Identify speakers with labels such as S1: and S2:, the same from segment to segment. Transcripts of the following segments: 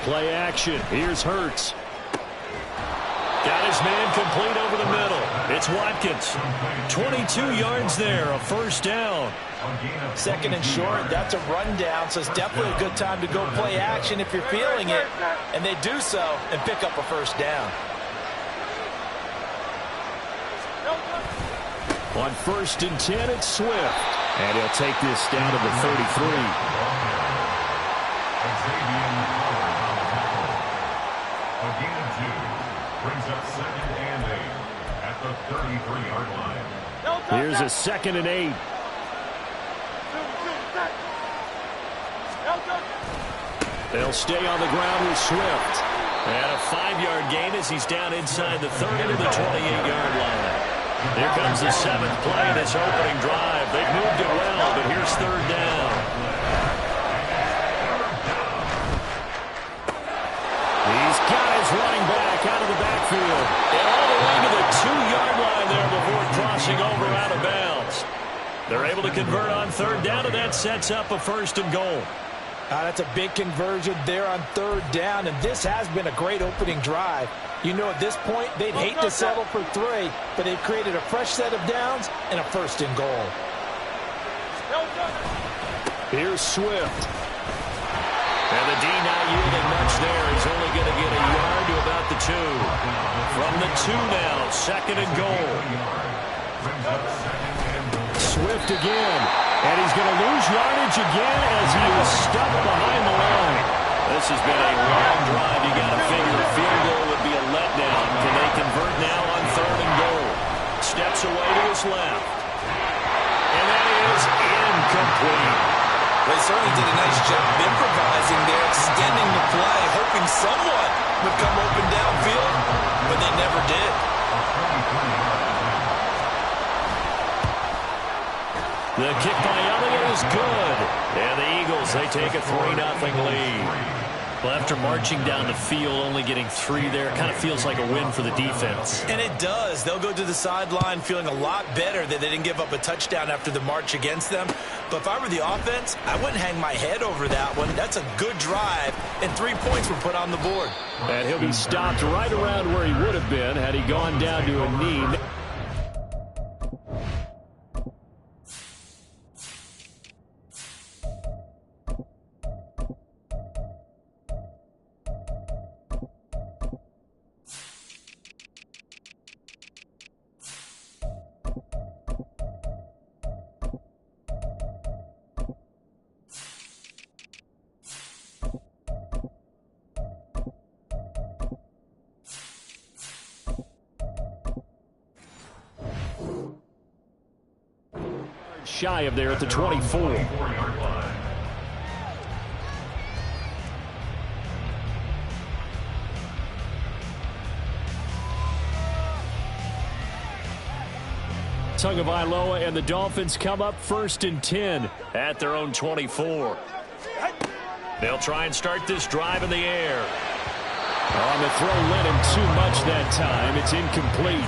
S1: Play action. Here's Hurts. Got his man complete over the middle. It's Watkins. 22 yards there, a first down.
S2: Second and short, that's a rundown, so it's definitely a good time to go play action if you're feeling it. And they do so and pick up a first down.
S1: On 1st and 10, it's Swift. And he'll take this down to the 33.
S3: Brings up 2nd and 8 at the 33-yard line.
S1: Here's a 2nd and 8. They'll stay on the ground with Swift. And a 5-yard gain as he's down inside the 30 to the 28-yard line. Here comes the 7th play in this opening drive. They've moved it well, but here's 3rd down. He's got his running back out of the backfield. And all the way to the 2-yard line there before crossing over out of bounds. They're able to convert on 3rd down, and that sets up a 1st and goal.
S2: That's a big conversion there on 3rd down, and this has been a great opening drive. You know, at this point, they'd hate to settle for 3, but they've created a fresh set of downs and a 1st and goal.
S1: Here's Swift. And the D not yielding much there. He's only going to get a yard to about the 2. From the 2 now, 2nd and goal. Swift again. And he's going to lose yardage again as he is stuck behind the line. This has been a long drive. You got to figure a field goal would be a letdown. Can they convert now on 3rd and goal? Steps away to his left. And that is incomplete.
S2: They certainly did a nice job improvising there, extending the play, hoping someone would come open downfield, but they never did.
S1: The kick by Elliott is good. And the Eagles, they take a 3-0 lead. Well, after marching down the field, only getting 3 there, it kind of feels like a win for the defense.
S2: And it does. They'll go to the sideline feeling a lot better that they didn't give up a touchdown after the march against them. But if I were the offense, I wouldn't hang my head over that one. That's a good drive, and 3 points were put on the board.
S1: And he'll be stopped right around where he would have been had he gone down to a knee. Shy of there at the 24. Tagovailoa and the Dolphins come up 1st and 10 at their own 24. They'll try and start this drive in the air. On the throw, led him too much that time. It's incomplete.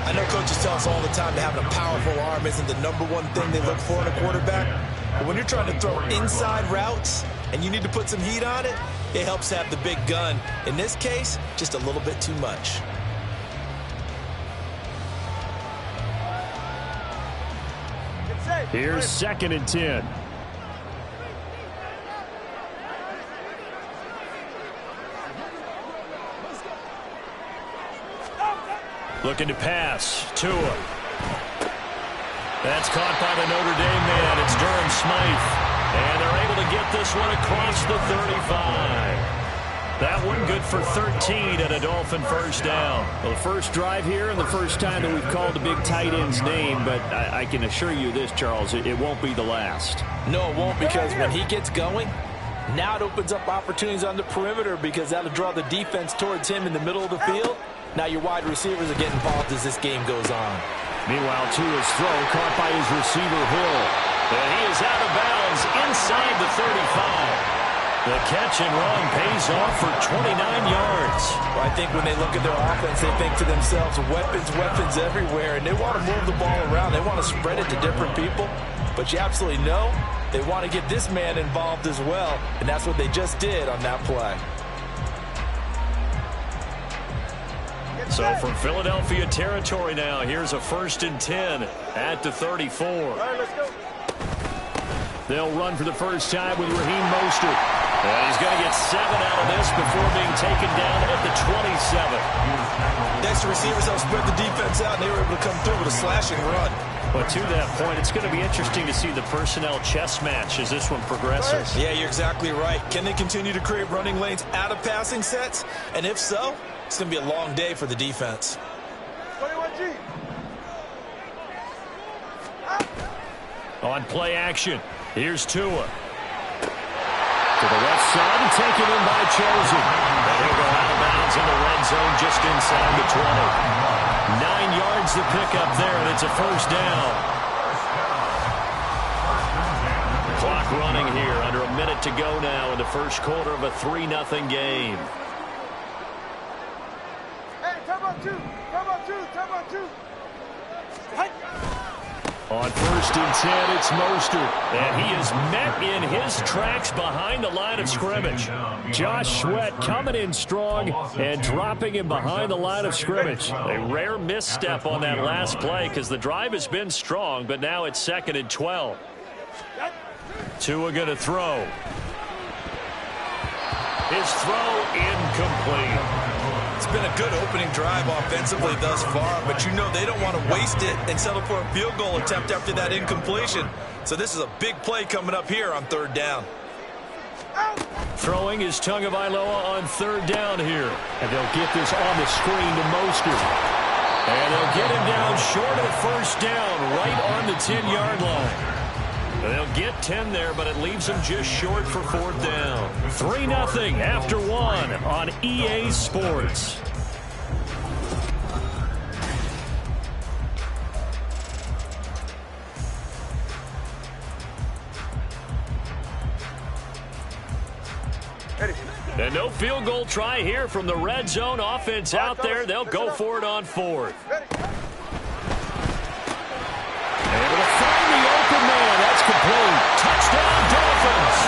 S2: I know coaches tell us all the time that having a powerful arm isn't the #1 thing they look for in a quarterback. But when you're trying to throw inside routes and you need to put some heat on it, it helps to have the big gun. In this case, just a little bit too much.
S1: Here's 2nd and 10. Looking to pass. Tua. That's caught by the Notre Dame man. It's Durham Smythe. And they're able to get this one across the 35. That one good for 13 and a Dolphin 1st down. Well, the first drive here and the first time that we've called the big tight end's name, but I can assure you this, Charles, it won't be the last.
S2: No, it won't, because when he gets going, now it opens up opportunities on the perimeter because that'll draw the defense towards him in the middle of the field. Now your wide receivers are getting involved as this game goes on.
S1: Meanwhile, Tua's throw caught by his receiver, Hill. And he is out of bounds inside the 35. The catch and run pays off for 29 yards.
S2: Well, I think when they look at their offense, they think to themselves, weapons, weapons everywhere, and they want to move the ball around. They want to spread it to different people, but you absolutely know they want to get this man involved as well, and that's what they just did on that play.
S1: So from Philadelphia territory now, here's a 1st and 10 at the 34.
S4: All right, let's go.
S1: They'll run for the first time with Raheem Mostert. And he's going to get 7 out of this before being taken down at the 27.
S2: Next, the receivers help spread the defense out, and they were able to come through with a slashing run.
S1: But to that point, it's going to be interesting to see the personnel chess match as this one progresses.
S2: Yeah, you're exactly right. Can they continue to create running lanes out of passing sets? And if so, it's going to be a long day for the defense.
S4: 21G.
S1: On play action, here's Tua. To the left side and taken in by Chosen. And he'll go out of bounds in the red zone just inside the 20. 9 yards to pick up there, and it's a first down. Clock running here, under a minute to go now in the first quarter of a 3-0 game.
S4: Hey, time out 2. Time out 2. Time out 2. Hey.
S1: On 1st and 10, it's Mostert. And he is met in his tracks behind the line of scrimmage. Josh Sweat coming in strong and dropping him behind the line of scrimmage. A rare misstep on that last play because the drive has been strong, but now it's 2nd and 12. Tua going to throw. His throw incomplete.
S2: It's been a good opening drive offensively thus far, but you know they don't want to waste it and settle for a field goal attempt after that incompletion. So this is a big play coming up here on 3rd down.
S1: Throwing is Tagovailoa on 3rd down here. And they'll get this on the screen to Mostert. And they'll get him down short of the first down, right on the 10-yard line. They'll get 10 there, but it leaves them just short for 4th down. 3-0 after 1 on EA Sports. And no field goal try here from the red zone offense out there. They'll go for it on 4th. Able to find the open man. That's complete. Touchdown, Dolphins.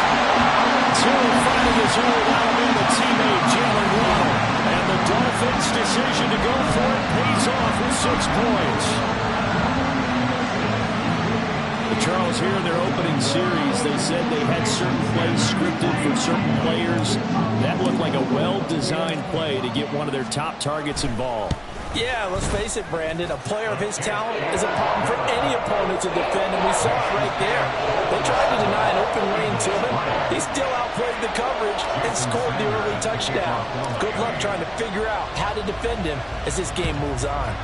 S1: Tua finding his old Alabama teammate, Jalen Waddle. And the Dolphins' decision to go for it pays off with 6 points. Charles, here in their opening series, they said they had certain plays scripted for certain players. That looked like a well-designed play to get one of their top targets involved.
S2: Yeah, let's face it, Brandon. A player of his talent is a problem for any opponent to defend, and we saw it right there. They tried to deny an open lane to him. He still outplayed the coverage and scored the early touchdown. Good luck trying to figure out how to defend him as this game moves on.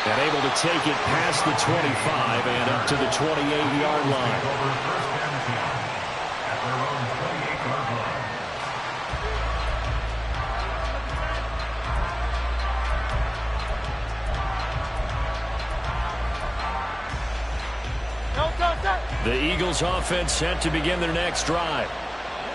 S1: And able to take it past the 25 and up to the 28-yard line. The Eagles offense set to begin their next drive.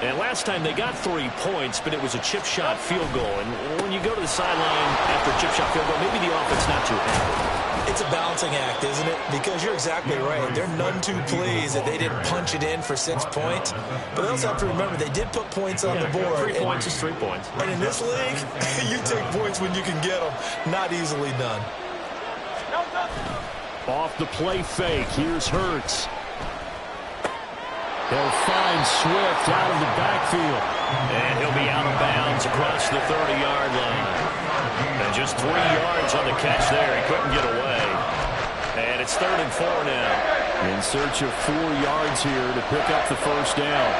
S1: And last time they got 3 points, but it was a chip shot field goal. And when you go to the sideline after a chip shot field goal, maybe the offense not too happy.
S2: It's a balancing act, isn't it? Because you're exactly right. They're none too pleased that they didn't punch it in for 6 points. But they also have to remember they did put points on the board.
S1: 3 points is 3 points.
S2: And in this league, you take points when you can get them. Not easily done.
S1: Off the play fake, here's Hurts. He'll find Swift out of the backfield. And he'll be out of bounds across the 30-yard line. And just 3 yards on the catch there. He couldn't get away. And it's 3rd and 4 now. In search of 4 yards here to pick up the first down.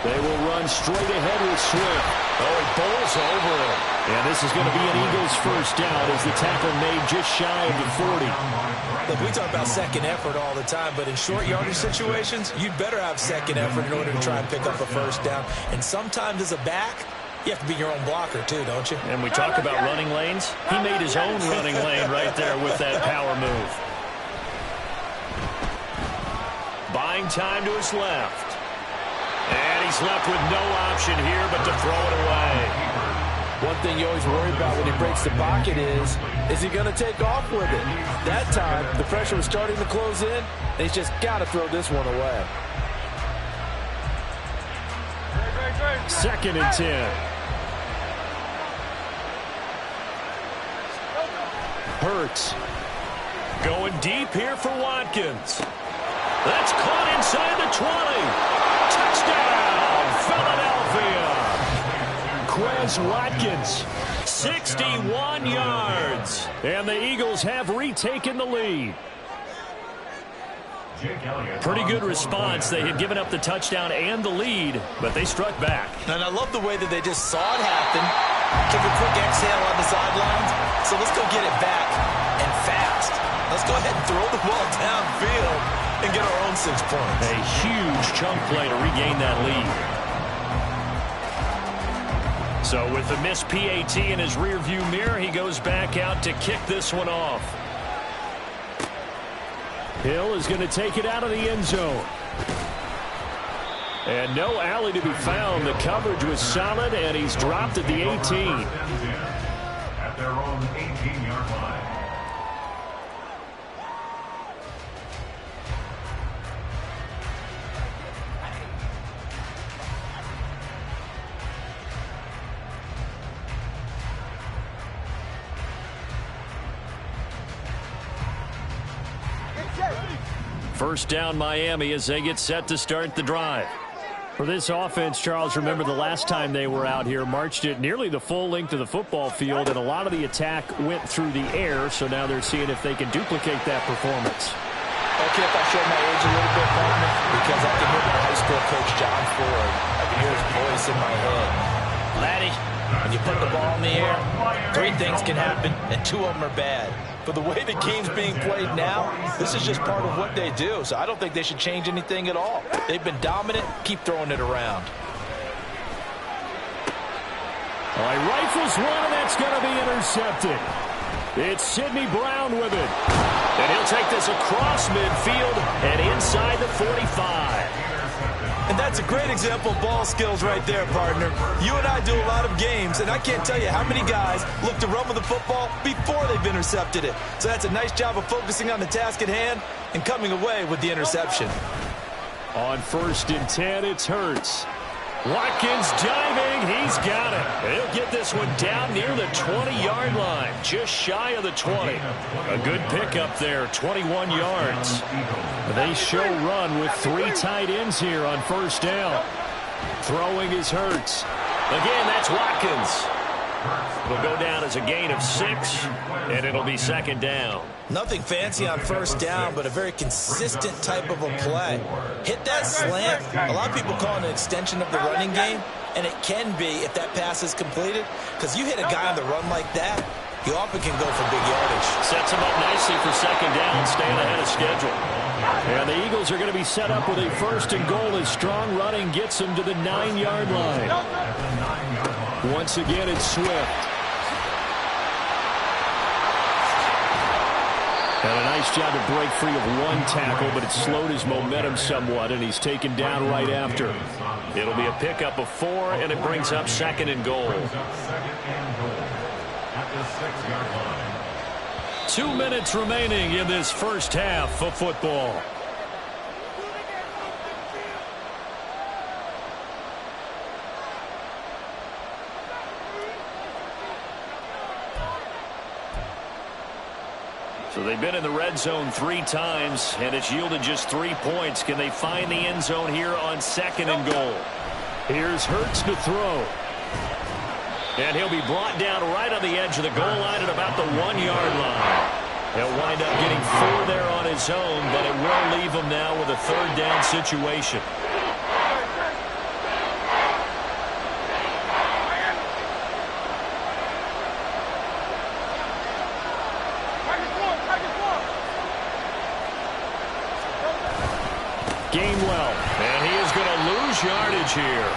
S1: They will run straight ahead with Swift. Oh, he bowls over him. And this is going to be an Eagles first down as the tackle made just shy of the 40.
S2: Look, we talk about second effort all the time, but in short yardage situations, you'd better have second effort in order to try and pick up a first down. And sometimes as a back, you have to be your own blocker too, don't you?
S1: And we talk about running lanes. He made his own running lane right there with that power move. Buying time to his left. And he's left with no option here but to throw it away.
S5: One thing you always worry about when he breaks the pocket is he going to take off with it? That time, the pressure was starting to close in, and he's just got to throw this one away.
S1: 2nd and 10. Hurts. Going deep here for Watkins. That's caught inside the 20. Touchdown, Philadelphia. Quez Watkins, 61 yards. And the Eagles have retaken the lead. Pretty good response. They had given up the touchdown and the lead, but they struck back.
S2: And I love the way that they just saw it happen, took a quick exhale on the sidelines. So let's go get it back and fast. Let's go ahead and throw the ball downfield and get our own 6 points.
S1: A huge chunk play to regain that lead. So with the missed PAT in his rearview mirror, he goes back out to kick this one off. Hill is going to take it out of the end zone. And no alley to be found. The coverage was solid, and he's dropped at the 18.
S3: At their own 18-yard line.
S1: First down, Miami, as they get set to start the drive. For this offense, Charles, remember the last time they were out here, marched it nearly the full length of the football field, and a lot of the attack went through the air, so now they're seeing if they can duplicate that performance.
S5: Okay, if I show my age a little bit, partner, because I can hear my high school coach, John Ford. I can hear his voice in my head.
S2: Laddie, when you put the ball in the air, 3 things can happen, and 2 of them are bad. But the way the game's being played now, this is just part of what they do. So I don't think they should change anything at all. They've been dominant. Keep throwing it around.
S1: All right, rifles one, and that's going to be intercepted. It's Sidney Brown with it. And he'll take this across midfield and inside the 45.
S2: And that's a great example of ball skills right there, partner. You and I do a lot of games, and I can't tell you how many guys look to run with the football before they've intercepted it. So that's a nice job of focusing on the task at hand and coming away with the interception.
S1: On 1st and 10, it's Hurts. Watkins diving. He's got it. He'll get this one down near the 20-yard line, just shy of the 20. A good pickup there, 21 yards. They show run with 3 tight ends here on 1st down. Throwing is Hurts. Again, that's Watkins. It'll go down as a gain of 6, and it'll be 2nd down.
S2: Nothing fancy on 1st down, but a very consistent type of a play. Hit that slant. A lot of people call it an extension of the running game, and it can be if that pass is completed, because you hit a guy on the run like that, he often can go for big yardage.
S1: Sets him up nicely for 2nd down, staying ahead of schedule. And the Eagles are going to be set up with a 1st and goal as strong running gets them to the 9-yard line. Once again, it's Swift. And a nice job to break free of 1 tackle, but it slowed his momentum somewhat, and he's taken down right after. It'll be a pickup of 4, and it brings up 2nd and goal. 2 minutes remaining in this first half of football. So they've been in the red zone 3 times, and it's yielded just 3 points. Can they find the end zone here on 2nd and goal? Here's Hurts to throw. And he'll be brought down right on the edge of the goal line at about the 1-yard line. He'll wind up getting 4 there on his own, but it will leave him now with a 3rd down situation. Gainwell, and he is going to lose yardage here.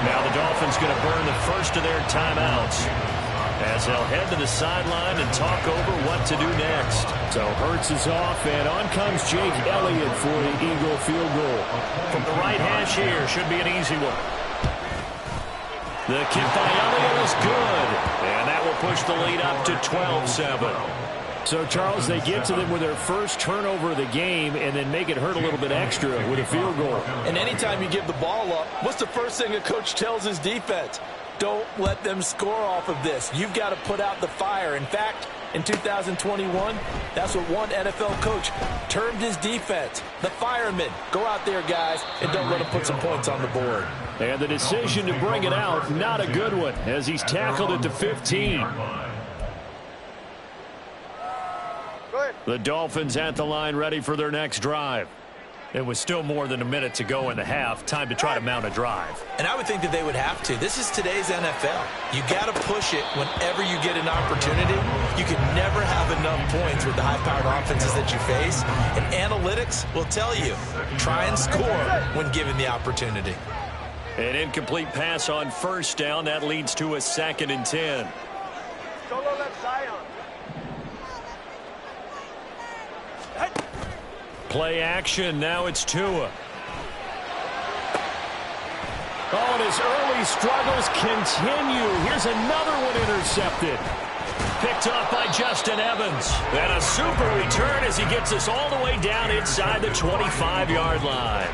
S1: Now the Dolphins going to burn the first of their timeouts as they'll head to the sideline and talk over what to do next.
S6: So Hurts is off, and on comes Jake Elliott for the Eagle field goal.
S1: From the right hash here, should be an easy one. The kick by Elliott is good, and that will push the lead up to 12-7.
S6: So, Charles, they get to them with their first turnover of the game and then make it hurt a little bit extra with a field goal.
S5: And anytime you give the ball up, what's the first thing a coach tells his defense? Don't let them score off of this. You've got to put out the fire. In fact, in 2021, that's what one NFL coach termed his defense, the firemen. Go out there, guys, and don't let them put some points on the board.
S6: And the decision to bring it out, not a good one, as he's tackled at the 15. The Dolphins at the line, ready for their next drive.
S1: It was still more than a minute to go in the half. Time to try to mount a drive.
S2: And I would think that they would have to. This is today's NFL. You got to push it whenever you get an opportunity. You can never have enough points with the high-powered offenses that you face. And analytics will tell you, try and score when given the opportunity.
S1: An incomplete pass on first down. That leads to a 2nd and 10.
S4: Solo left Zion.
S1: Play action. Now it's Tua.
S6: Oh, and his early struggles continue. Here's another one intercepted.
S1: Picked off by Justin Evans. And a super return as he gets us all the way down inside the 25-yard line.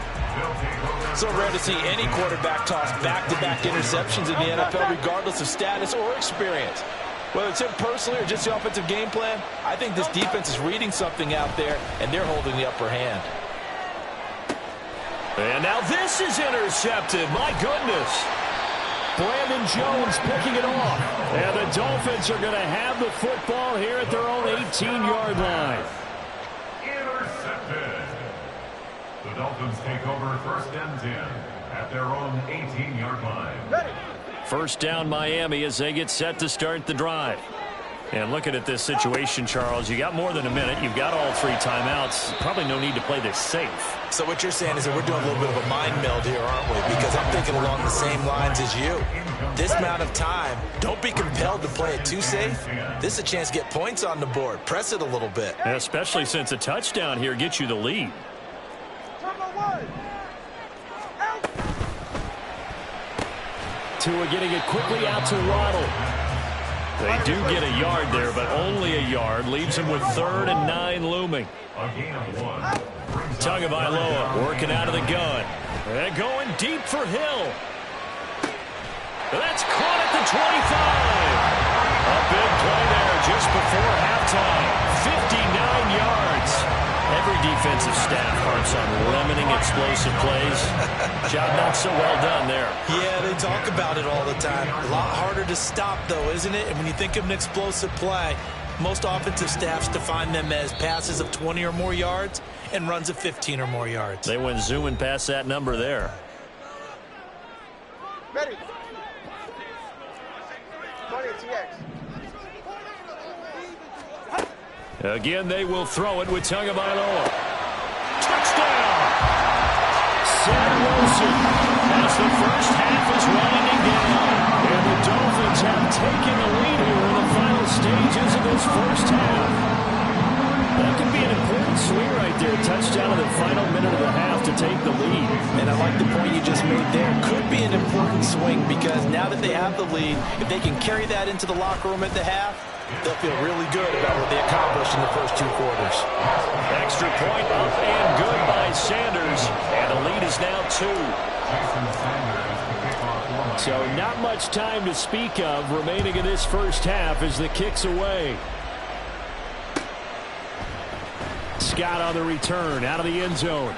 S5: So rare to see any quarterback toss back-to-back interceptions in the NFL, regardless of status or experience. Whether it's him personally or just the offensive game plan, I think this defense is reading something out there, and they're holding the upper hand.
S1: And now this is intercepted. My goodness.
S6: Brandon Jones picking it off. And the Dolphins are going to have the football here at their own 18-yard line.
S3: Intercepted. The Dolphins take over 1st and 10 at their own 18-yard line.
S4: Ready.
S1: First down Miami as they get set to start the drive. And looking at this situation, Charles, you got more than a minute. You've got all 3 timeouts. Probably no need to play this safe.
S2: So what you're saying is that we're doing a little bit of a mind meld here, aren't we? Because I'm thinking along the same lines as you. This amount of time, don't be compelled to play it too safe. This is a chance to get points on the board. Press it a little bit.
S1: And especially since a touchdown here gets you the lead.
S4: Turbo one. Out.
S6: Tua getting it quickly out to Waddle.
S1: They do get a yard there, but only a yard. Leaves them with 3rd and 9 looming.
S3: A gain of 1.
S1: Tagovailoa working out of the gun. And going deep for Hill. That's caught at the 25. A big play there just before halftime. 59 yards. Every defensive staff harps on limiting explosive plays. Job not so well done there.
S2: Yeah, they talk about it all the time. A lot harder to stop, though, isn't it? And when you think of an explosive play, most offensive staffs define them as passes of 20 or more yards and runs of 15 or more yards.
S1: They went zooming past that number there.
S4: Ready. 20 TX.
S1: Again, they will throw it with Tagovailoa. Touchdown!
S6: Sam Wilson as the first half is winding down. And the Dolphins have taken the lead here in the final stages of this first half. That could be an important swing right there. Touchdown in the final minute of the half to take the lead.
S5: And I like the point you just made there. Could be an important swing because now that they have the lead, if they can carry that into the locker room at the half, they'll feel really good about what they accomplished in the first 2 quarters.
S1: Extra point up and good by Sanders. And the lead is now 2.
S6: So not much time to speak of remaining in this first half as the kick's away. Scott on the return out of the end zone.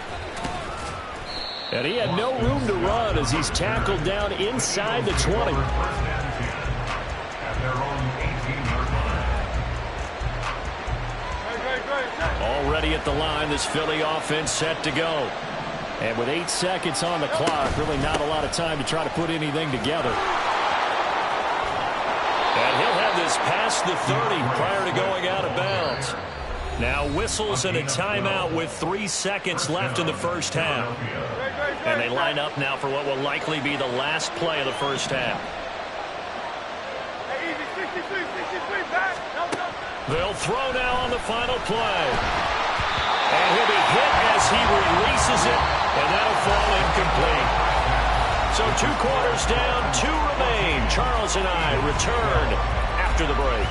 S6: And he had no room to run as he's tackled down inside the 20.
S1: Already at the line, this Philly offense set to go.
S6: And with 8 seconds on the clock, really not a lot of time to try to put anything together.
S1: And he'll have this past the 30 prior to going out of bounds. Now whistles and a timeout with 3 seconds left in the first half. And they line up now for what will likely be the last play of the first half.
S4: Hey, easy, 63, back. No.
S1: They'll throw now on the final play. And he'll be hit as he releases it, and that'll fall incomplete. So 2 quarters down, 2 remain. Charles and I return after the break.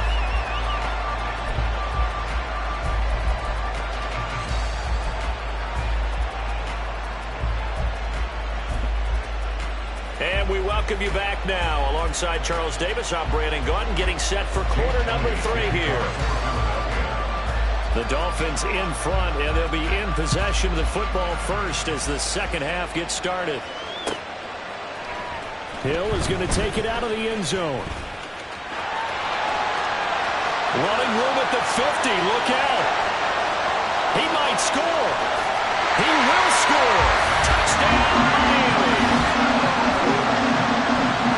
S1: And we welcome you back now. Alongside Charles Davis, I'm Brandon Gaudin, getting set for quarter number 3 here. The Dolphins in front, and they'll be in possession of the football first as the second half gets started.
S6: Hill is going to take it out of the end zone.
S1: Running room at the 50. Look out. He might score. He will score. Touchdown, Miami.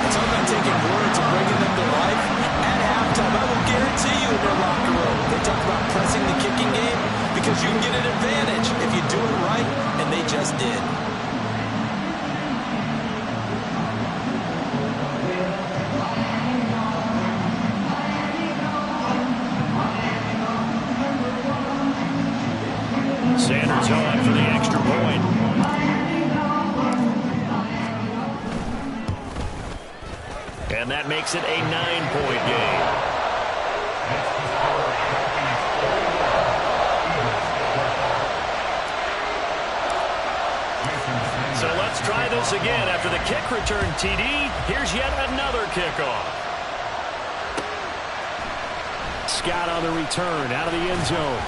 S5: It's all about taking words and bringing them to life. At halftime, I will guarantee you in their locker room, they talk about pressing the kicking game because you can get an advantage if you do it right, and they just did.
S1: Sanders on for the extra point. And that makes it a 9-point game. So let's try this again. After the kick return TD, here's yet another kickoff.
S6: Scott on the return out of the end zone.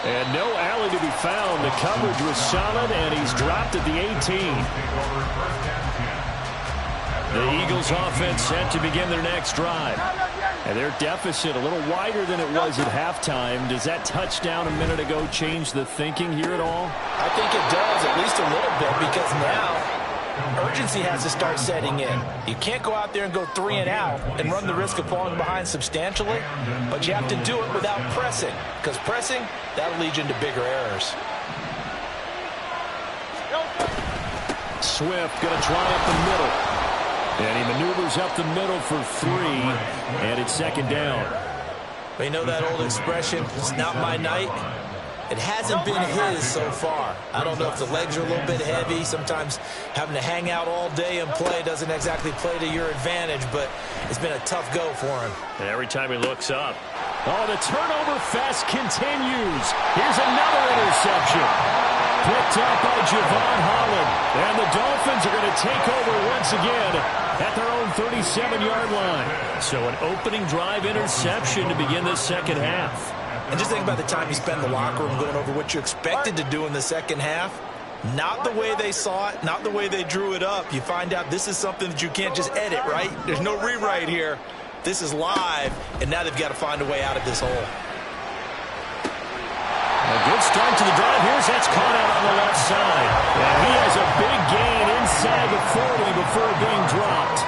S6: And no alley to be found. The coverage was solid, and he's dropped at the 18.
S1: The Eagles offense set to begin their next drive.
S6: And their deficit a little wider than it was at halftime. Does that touchdown a minute ago change the thinking here at all?
S5: I think it does, at least a little bit, because now urgency has to start setting in. You can't go out there and go 3 and out and run the risk of falling behind substantially, but you have to do it without pressing, because pressing, that'll lead you into bigger errors.
S6: Swift going to try up the middle. And he maneuvers up the middle for 3, and it's second down.
S5: Well, you know that old expression, it's not my night? It hasn't been his so far. I don't know if the legs are a little bit heavy. Sometimes having to hang out all day and play doesn't exactly play to your advantage, but it's been a tough go for him.
S1: And every time he looks up.
S6: Oh, the turnover fest continues. Here's another interception. Picked up by Javon Holland. And the Dolphins are going to take over once again at their own 37-yard line.
S1: So an opening drive interception to begin this second half.
S5: And just think about the time you spend in the locker room going over what you expected to do in the second half. Not the way they saw it, not the way they drew it up. You find out this is something that you can't just edit, right? There's no rewrite here. This is live, and now they've got to find a way out of this hole.
S1: A good start to the drive. Here's that's caught out on the left side.
S6: And he has a big gain inside the 40 before being dropped.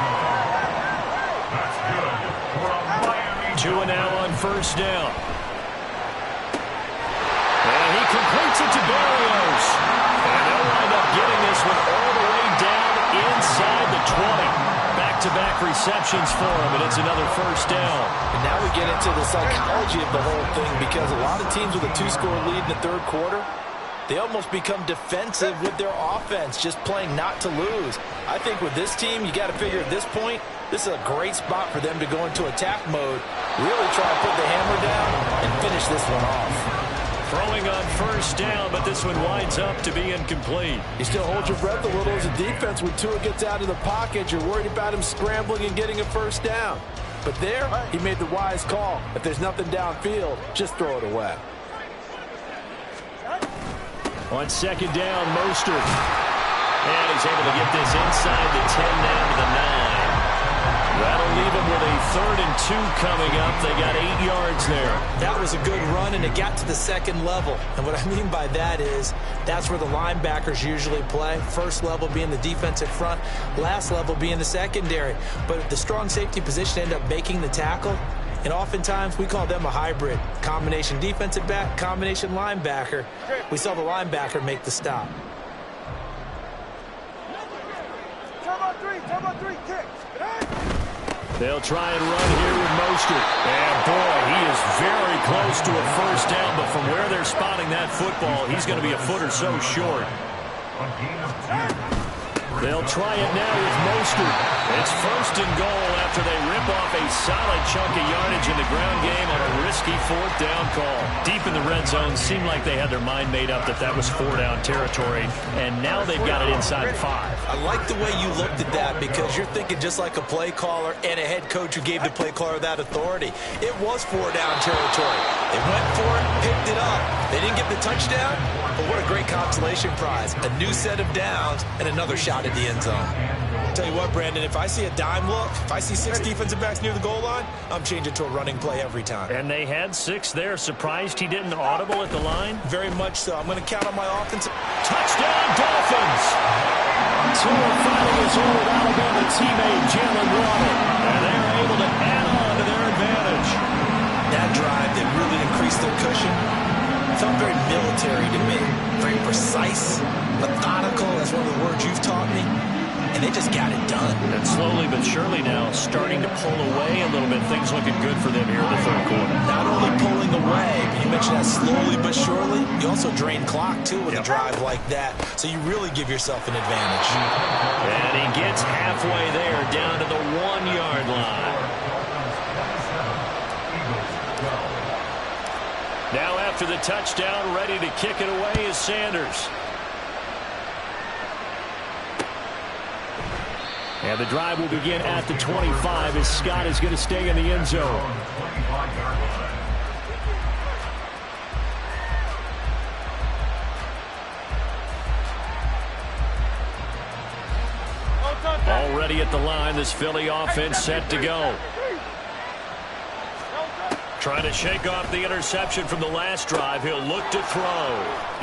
S3: That's good for a Miami.
S1: 2 now on first down. And he completes it to Barrios. And they'll wind up getting this one all the way down inside the 20. Back-to-back receptions for him, and it's another first down.
S5: And now we get into the psychology of the whole thing, because a lot of teams with a 2-score lead in the third quarter, they almost become defensive with their offense, just playing not to lose. I think with this team, you got to figure at this point, this is a great spot for them to go into attack mode, really try to put the hammer down and finish this one off.
S1: Throwing on first down, but this one winds up to be incomplete.
S5: You still hold your breath a little as a defense when Tua gets out of the pocket. You're worried about him scrambling and getting a first down. But there, he made the wise call. If there's nothing downfield, just throw it away.
S6: On second down, Mostert.
S1: And he's able to get this inside the 10 down to the 9. That'll leave him with a 3rd and 2 coming up. They got 8 yards there.
S5: That was a good run, and it got to the second level. And what I mean by that is that's where the linebackers usually play. First level being the defensive front, last level being the secondary. But the strong safety position ended up making the tackle. And oftentimes we call them a hybrid. Combination defensive back, combination linebacker. We saw the linebacker make the stop.
S4: three, kick.
S6: They'll try and run here with Mostert. And boy, he is very close to a first down, but from where they're spotting that football, he's going to be a foot or so short. They'll try it now with Mostert. It's first and goal after they rip off a solid chunk of yardage in the ground game on a risky fourth down call. Deep in the red zone, seemed like they had their mind made up that that was four-down territory, and now they've got it inside 5.
S5: I like the way you looked at that because you're thinking just like a play caller and a head coach who gave the play caller that authority. It was four-down territory. They went for it, picked it up. They didn't get the touchdown, but what a great consolation prize. A new set of downs and another shot at the end zone.
S2: Tell you what, Brandon, if I see a dime look, if I see 6 defensive backs near the goal line, I'm changing to a running play every time.
S6: And they had 6 there. Surprised he didn't audible at the line?
S2: Very much so. I'm going to count on my offensive.
S6: Touchdown, Dolphins! Tua finding his old Alabama teammate, Jalen Waddle. And they're able to add on to their advantage.
S2: That drive that really increased their cushion felt very military to me. Very precise, methodical. That's one of the words you've taught me. And they just got it done.
S6: And slowly but surely now starting to pull away a little bit. Things looking good for them here in the third quarter.
S2: Not only pulling away, but you mentioned that slowly but surely. You also drain clock, too, with a drive like that. So you really give yourself an advantage.
S6: And he gets halfway there, down to the 1-yard line. Now after the touchdown, ready to kick it away is Sanders. And the drive will begin at the 25 as Scott is going to stay in the end zone. Already at the line, this Philly offense set to go. Trying to shake off the interception from the last drive. He'll look to throw.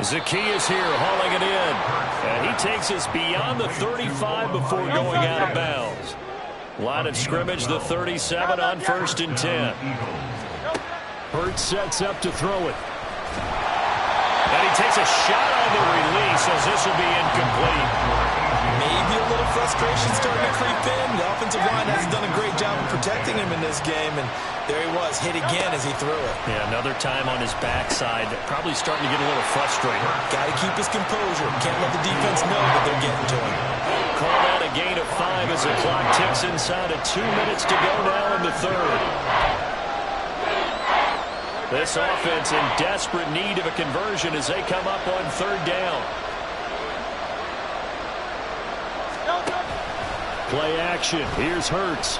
S6: Zacchaeus here hauling it in. And he takes us beyond the 35 before going out of bounds. Line of scrimmage, the 37 on 1st and 10. Hurts sets up to throw it. And he takes a shot on the release as this will be incomplete.
S2: Maybe a little frustration starting to creep in. The offensive line hasn't done a great job of protecting him in this game, and there he was, hit again as he threw it.
S6: Yeah, another time on his backside, probably starting to get a little frustrated.
S2: Got to keep his composure. Can't let the defense know that they're getting to him.
S6: Called out a gain of 5 as the clock ticks inside of 2 minutes to go now in the third. This offense in desperate need of a conversion as they come up on 3rd down. Play action. Here's Hurts.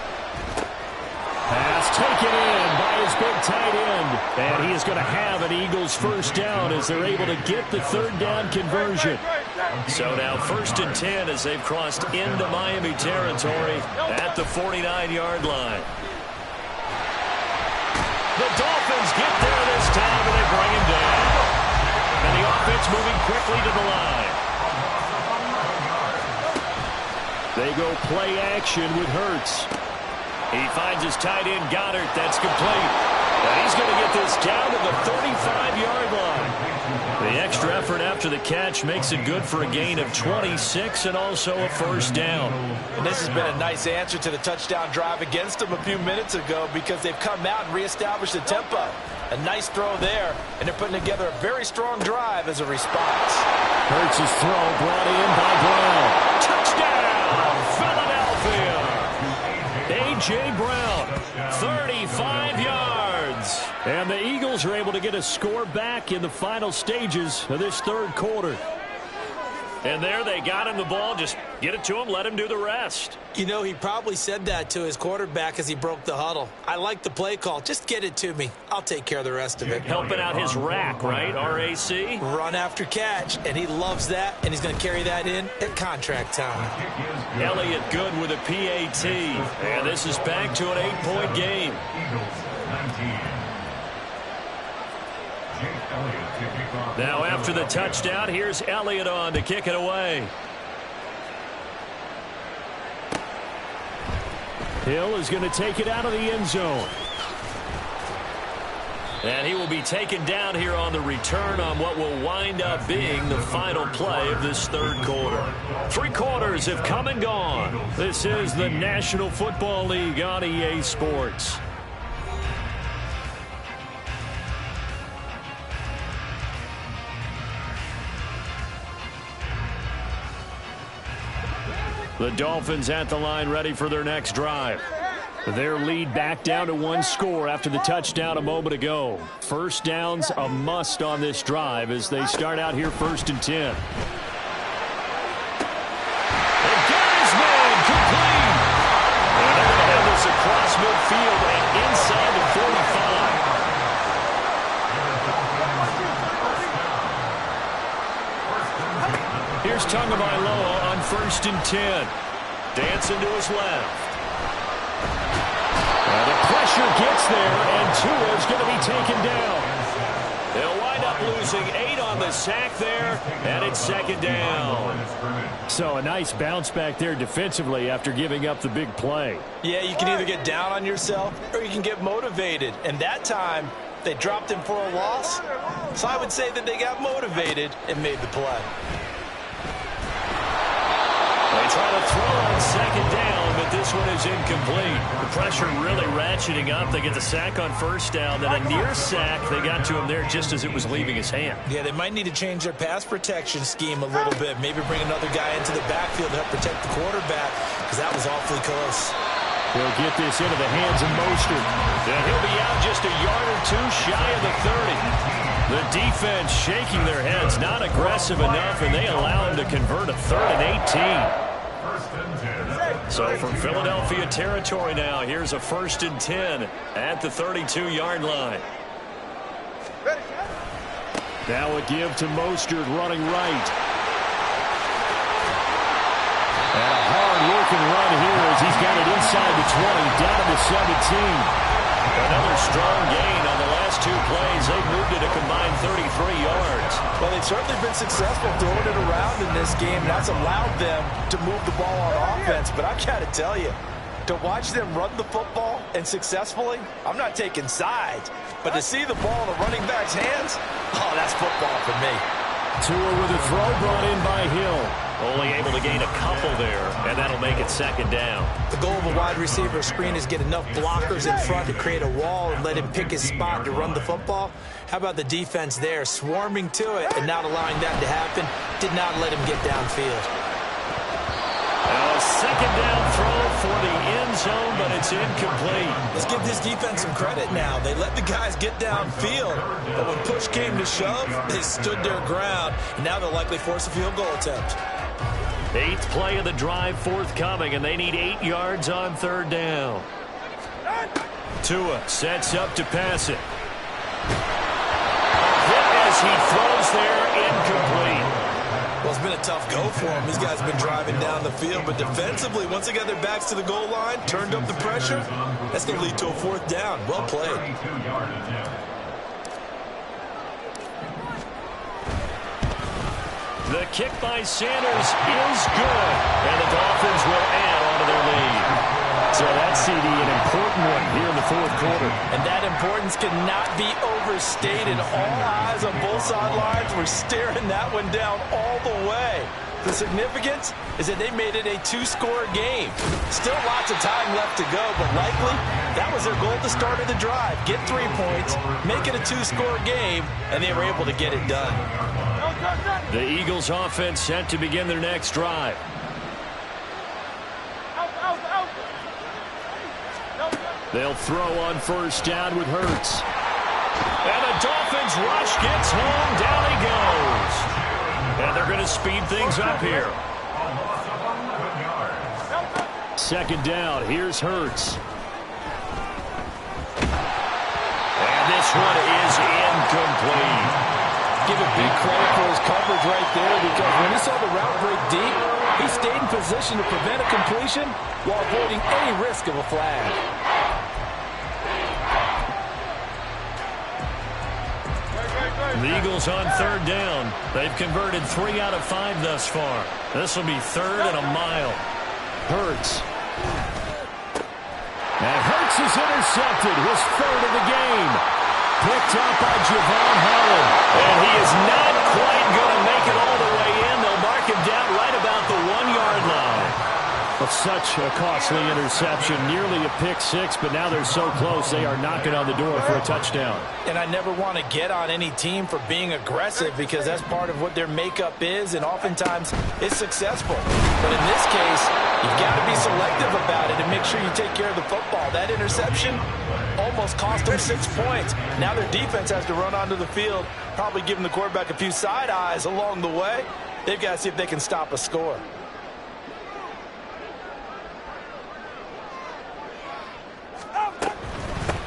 S6: Pass taken in by his big tight end. And he is going to have an Eagles first down as they're able to get the 3rd down conversion. So now 1st and 10 as they've crossed into Miami territory at the 49-yard line. The Dolphins get there this time and they bring him down. And the offense moving quickly to the line. They go play action with Hurts. He finds his tight end Goddard. That's complete. And he's going to get this down to the 35-yard line. The extra effort after the catch makes it good for a gain of 26 and also a first down.
S5: And this has been a nice answer to the touchdown drive against them a few minutes ago because they've come out and reestablished the tempo. A nice throw there, and they're putting together a very strong drive as a response.
S6: Hurts' throw brought in by Brown. Touchdown! Philadelphia! A.J. Brown, 35 yards. And the Eagles are able to get a score back in the final stages of this third quarter. And there they got him the ball. Just get it to him, let him do the rest.
S5: You know, he probably said that to his quarterback as he broke the huddle. I like the play call. Just get it to me. I'll take care of the rest of it.
S6: Helping out his rack, right? RAC?
S5: Run after catch, and he loves that, and he's going to carry that in at contract time.
S6: Elliott good with a PAT. And this is back to an 8-point game. Now after the touchdown, here's Elliott on to kick it away. Hill is going to take it out of the end zone. And he will be taken down here on the return on what will wind up being the final play of this third quarter. 3 quarters have come and gone. This is the National Football League on EA Sports. The Dolphins at the line ready for their next drive. Their lead back down to 1 score after the touchdown a moment ago. First down's a must on this drive as they start out here 1st and 10. And got his man complete. And they're going to have this across midfield and inside the 45. Here's Tagovailoa on 1st and 10. Dancing to his left. The pressure gets there, and Tua's going to be taken down. They'll wind up losing 8 on the sack there, and it's 2nd down. So a nice bounce back there defensively after giving up the big play.
S5: Yeah, you can either get down on yourself or you can get motivated. And that time, they dropped him for a loss. So I would say that they got motivated and made the play.
S6: They try to throw on 2nd down, but this one is incomplete. The pressure really ratcheting up. They get the sack on 1st down, then a near sack. They got to him there just as it was leaving his hand.
S2: Yeah, they might need to change their pass protection scheme a little bit. Maybe bring another guy into the backfield to help protect the quarterback, because that was awfully close.
S6: He'll get this into the hands of Mostert. And he'll be out just a yard or 2 shy of the 30. The defense shaking their heads, not aggressive enough, and they allow him to convert a 3rd and 18. So from Philadelphia territory now, here's a 1st and 10 at the 32-yard line. Now a give to Mostert running right. And a hard-working run here as he's got it inside the 20, down to the 17. Another strong gain on the last 2 plays. They've moved it a combined 33 yards.
S5: Well, they've certainly been successful throwing it around in this game. That's allowed them to move the ball on offense. But I got to tell you, to watch them run the football and successfully, I'm not taking sides. But to see the ball in the running back's hands, oh, that's football for me.
S6: Tua with a throw brought in by Hill. Only able to gain a couple there, and that'll make it 2nd down.
S2: The goal of a wide receiver screen is get enough blockers in front to create a wall and let him pick his spot to run the football. How about the defense there, swarming to it and not allowing that to happen? Did not let him get downfield.
S6: A 2nd down throw for the end zone, but it's incomplete.
S2: Let's give this defense some credit now. They let the guys get downfield, but when push came to shove, they stood their ground, and now they'll likely force a field goal attempt.
S6: 8th play of the drive forthcoming, and they need 8 yards on 3rd down. Tua sets up to pass it. Hit as he throws there, incomplete.
S2: Well, it's been a tough go for him. These guys have been driving down the field, but defensively, once they got their backs to the goal line, turned up the pressure, that's going to lead to a 4th down. Well played.
S6: The kick by Sanders is good, and the Dolphins will add on to their lead. So that's, CD, an important one here in the 4th quarter.
S5: And that importance cannot be overstated. All eyes on both sidelines were staring that one down all the way. The significance is that they made it a 2-score game. Still lots of time left to go, but likely that was their goal at the start of the drive. Get 3 points, make it a 2-score game, and they were able to get it done.
S6: The Eagles offense set to begin their next drive. They'll throw on 1st down with Hurts. And the Dolphins rush gets home. Down he goes. And they're going to speed things up here. 2nd down. Here's Hurts. And this one is incomplete.
S5: Give a big credit for his coverage right there, because when he saw the route break deep, he stayed in position to prevent a completion while avoiding any risk of a flag.
S6: The Eagles on 3rd down. They've converted 3 out of 5 thus far. This will be 3rd and a mile. Hurts. And Hurts is intercepted, his 3rd of the game. Picked up by Javon Holland. And he is not quite going to make it all the way in. They'll mark him down right about the 1-yard line. Well, such a costly interception, nearly a pick six, but now they're so close they are knocking on the door for a touchdown.
S5: And I never want to get on any team for being aggressive because that's part of what their makeup is, and oftentimes it's successful. But in this case, you've got to be selective about it and make sure you take care of the football. That interception almost cost them 6 points. Now their defense has to run onto the field, probably giving the quarterback a few side eyes along the way. They've got to see if they can stop a score.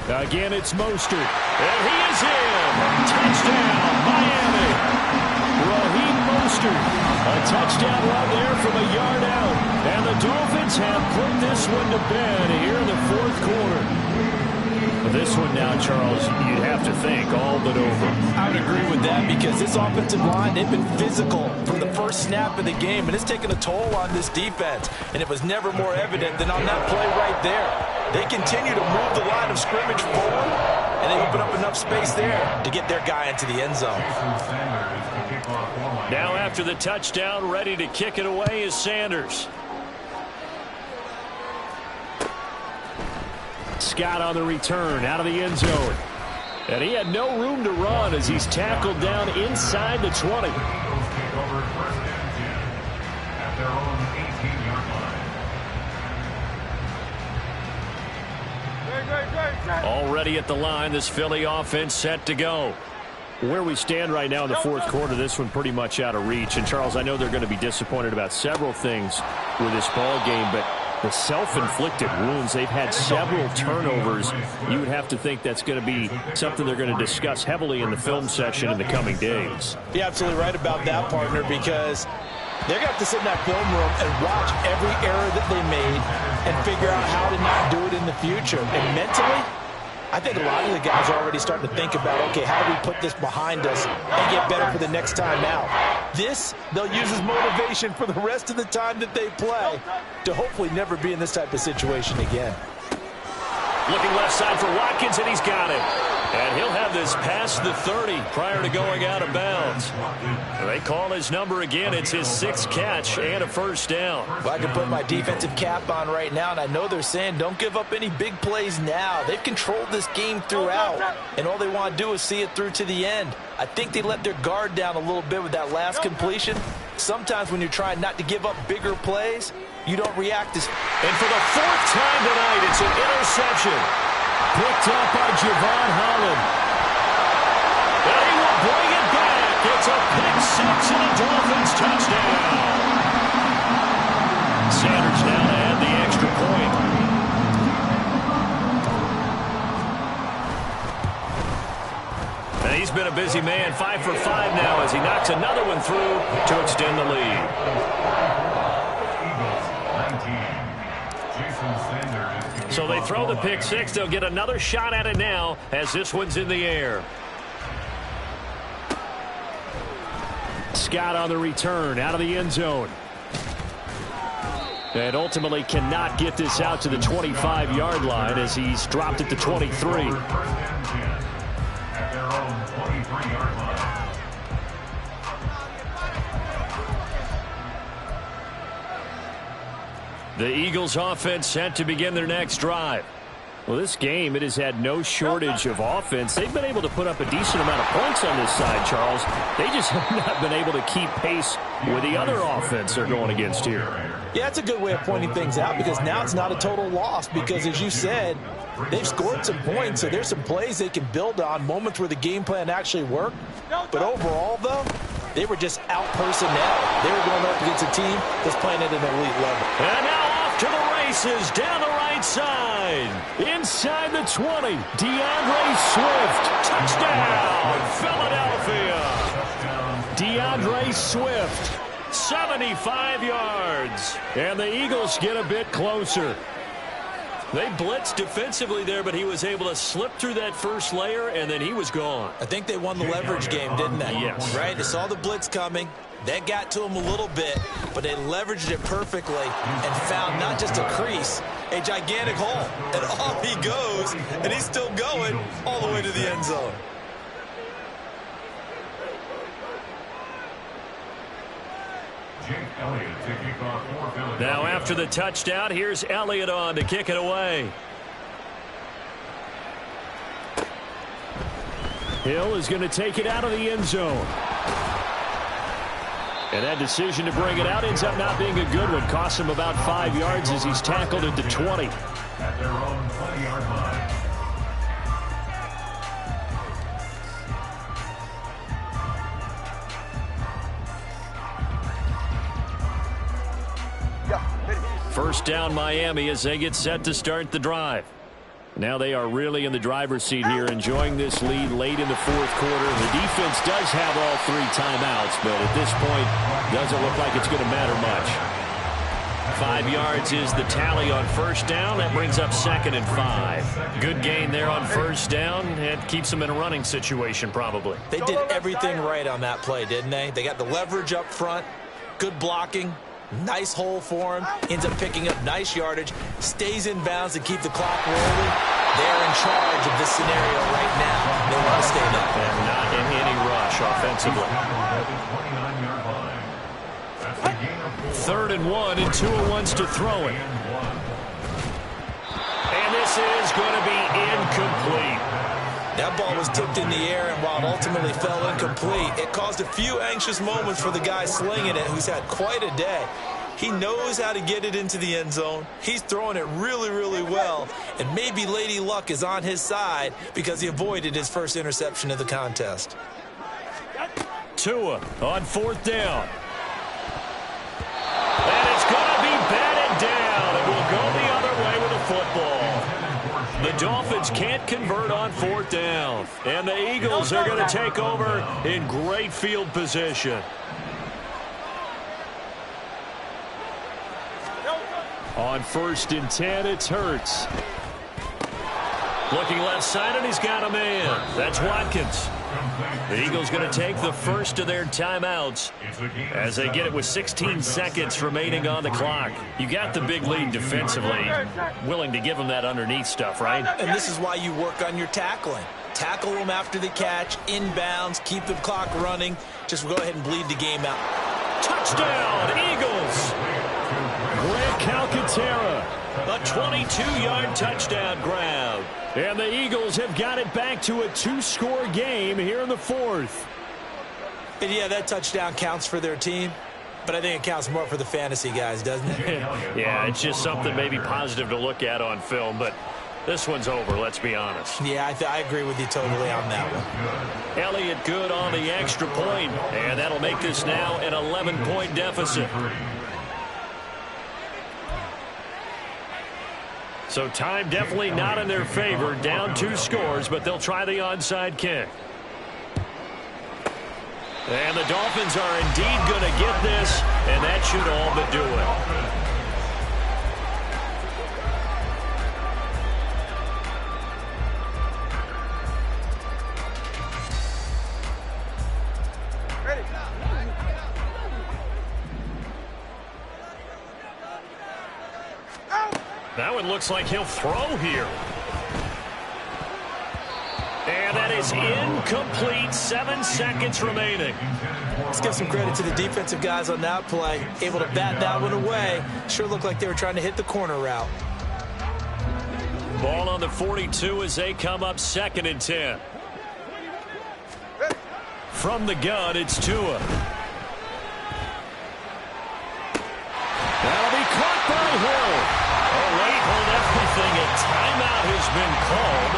S6: Again, it's Mostert. And he is in. Touchdown, Miami. Raheem Mostert. A touchdown run there from a yard out. And the Dolphins have put this one to bed here in the fourth quarter. This one now, Charles, you'd have to think all but over.
S5: I would agree with that because this offensive line, they've been physical from the first snap of the game, and it's taken a toll on this defense. And it was never more evident than on that play right there. They continue to move the line of scrimmage forward, and they open up enough space there to get their guy into the end zone.
S6: Now after the touchdown, ready to kick it away is Sanders. Scott on the return out of the end zone. And he had no room to run as he's tackled down inside the 20. Already at the line, this Philly offense set to go. Where we stand right now in the fourth quarter, this one pretty much out of reach. And, Charles, I know they're going to be disappointed about several things with this ball game, but the self-inflicted wounds, they've had several turnovers. You would have to think that's going to be something they're going to discuss heavily in the film session in the coming days.
S5: You're absolutely right about that, partner, because they're going to have to sit in that film room and watch every error that they made and figure out how to not do it in the future. And mentally, I think a lot of the guys are already starting to think about, okay, how do we put this behind us and get better for the next time out? This, they'll use as motivation for the rest of the time that they play to hopefully never be in this type of situation again.
S6: Looking left side for Watkins, and he's got it. And he'll have this past the 30 prior to going out of bounds. They call his number again. It's his 6th catch and a first down.
S5: Well, I can put my defensive cap on right now, and I know they're saying don't give up any big plays now. They've controlled this game throughout, and all they want to do is see it through to the end. I think they let their guard down a little bit with that last completion. Sometimes when you're trying not to give up bigger plays, you don't react as...
S6: And for the 4th time tonight, it's an interception. Picked up by Javon Holland. And he will bring it back. It's a pick six and a Dolphins touchdown. Sanders now to add the extra point. And he's been a busy man, 5 for 5 now as he knocks another one through to extend the lead. So they throw the pick six. They'll get another shot at it now as this one's in the air. Scott on the return out of the end zone. And ultimately cannot get this out to the 25-yard line as he's dropped it to 23.
S3: At their own 23-yard line.
S6: The Eagles offense set to begin their next drive. Well, this game, it has had no shortage of offense. They've been able to put up a decent amount of points on this side, Charles. They just have not been able to keep pace with the other offense they're going against here.
S5: Yeah, that's a good way of pointing things out because now it's not a total loss because, as you said, they've scored some points, so there's some plays they can build on, moments where the game plan actually worked. But overall, though, they were just out-personnel. They were going up against a team that's playing at an elite level.
S6: And now off to the races, down the right side. Inside the 20, DeAndre Swift. Touchdown, Philadelphia. DeAndre Swift, 75 yards. And the Eagles get a bit closer. They blitzed defensively there, but he was able to slip through that first layer, and then he was gone.
S5: I think they won the leverage game, didn't they?
S6: Yes.
S5: Right? They saw the blitz coming. That got to him a little bit, but they leveraged it perfectly and found not just a crease,
S2: a gigantic hole. And off he goes, and he's still going all the way to the end zone.
S6: Now after the touchdown, here's Elliott on to kick it away. Hill is going to take it out of the end zone. And that decision to bring it out ends up not being a good one. Costs him about 5 yards as he's tackled at the 20.
S3: At their own 20-yard line.
S6: First down Miami as they get set to start the drive. Now they are really in the driver's seat here, enjoying this lead late in the fourth quarter. The defense does have all 3 timeouts, but at this point, doesn't look like it's going to matter much. 5 yards is the tally on first down. That brings up 2nd and 5. Good gain there on first down. It keeps them in a running situation, probably.
S5: They did everything right on that play, didn't they? They got the leverage up front, good blocking. Nice hole for him. Ends up picking up nice yardage. Stays in bounds to keep the clock rolling. They're in charge of this scenario right now. They want to stay there.
S6: And not in any rush offensively. 3rd and 1, and Tua wants to throw it. And this is going to be incomplete.
S2: That ball was tipped in the air, and while it ultimately fell incomplete, it caused a few anxious moments for the guy slinging it, who's had quite a day. He knows how to get it into the end zone. He's throwing it really, really well, and maybe Lady Luck is on his side because he avoided his first interception of the contest.
S6: Tua on 4th down. And it's going to be batted down. It will go the other way with the football. The Dolphins can't convert on 4th down. And the Eagles are going to take over in great field position. On 1st and 10, it's Hurts. Looking left side, and he's got a man. That's Watkins. The Eagles going to take the first of their timeouts as they get it with 16 seconds remaining on the clock. You got the big lead defensively. Willing to give them that underneath stuff, right?
S5: And this is why you work on your tackling. Tackle them after the catch, inbounds, keep the clock running. Just go ahead and bleed the game out.
S6: Touchdown, Eagles! Grant Calcaterra, a 22-yard touchdown grab. And the Eagles have got it back to a 2-score game here in the 4th.
S5: And yeah, that touchdown counts for their team, but I think it counts more for the fantasy guys, doesn't it?
S6: Yeah, it's just something maybe positive to look at on film, but this one's over, let's be honest.
S5: Yeah, I agree with you totally on that one.
S6: Elliott good on the extra point, and that'll make this now an 11-point deficit. So time definitely not in their favor. Down 2 scores, but they'll try the onside kick. And the Dolphins are indeed going to get this, and that should all but do it. That one looks like he'll throw here. And that is incomplete. 7 seconds remaining.
S5: Let's give some credit to the defensive guys on that play. Able to bat that one away. Sure looked like they were trying to hit the corner route.
S6: Ball on the 42 as they come up 2nd and 10. From the gun, it's Tua. That'll be caught by Hill. Late hold everything. A timeout has been called.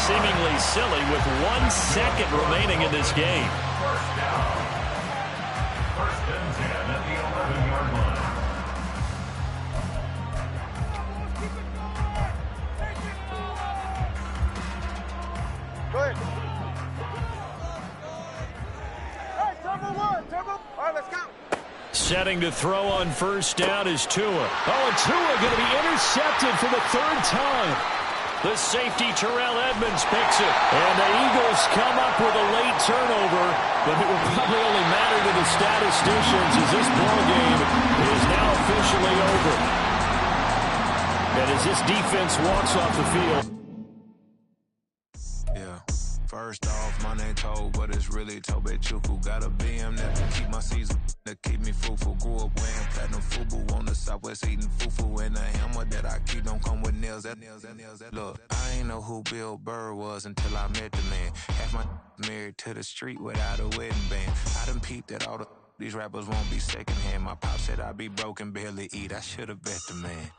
S6: Seemingly silly with 1 second remaining in this game.
S3: First and 10 at the 11-yard line.
S4: Go ahead. Hey, turbo 1, turbo. All right, let's go.
S6: Setting to throw on first down is Tua. Oh, and Tua going to be intercepted for the 3rd time. The safety, Terrell Edmonds, picks it. And the Eagles come up with a late turnover, but it will probably only matter to the statisticians as this ball game is now officially over. And as this defense walks off the field.
S7: Yeah. First off, my name Toe, but it's really Tobe Chuku. Got a BM that can keep my season, that keep me fruitful. Grew up wearing platinum FUBU on the Southwest eating fufu. And the hammer that I keep don't come with nails. Look, I ain't know who Bill Burr was until I met the man. Half my married to the street without a wedding band. I done peeped at all these rappers won't be secondhand. My pop said I'd be broken, barely eat. I should've bet the man.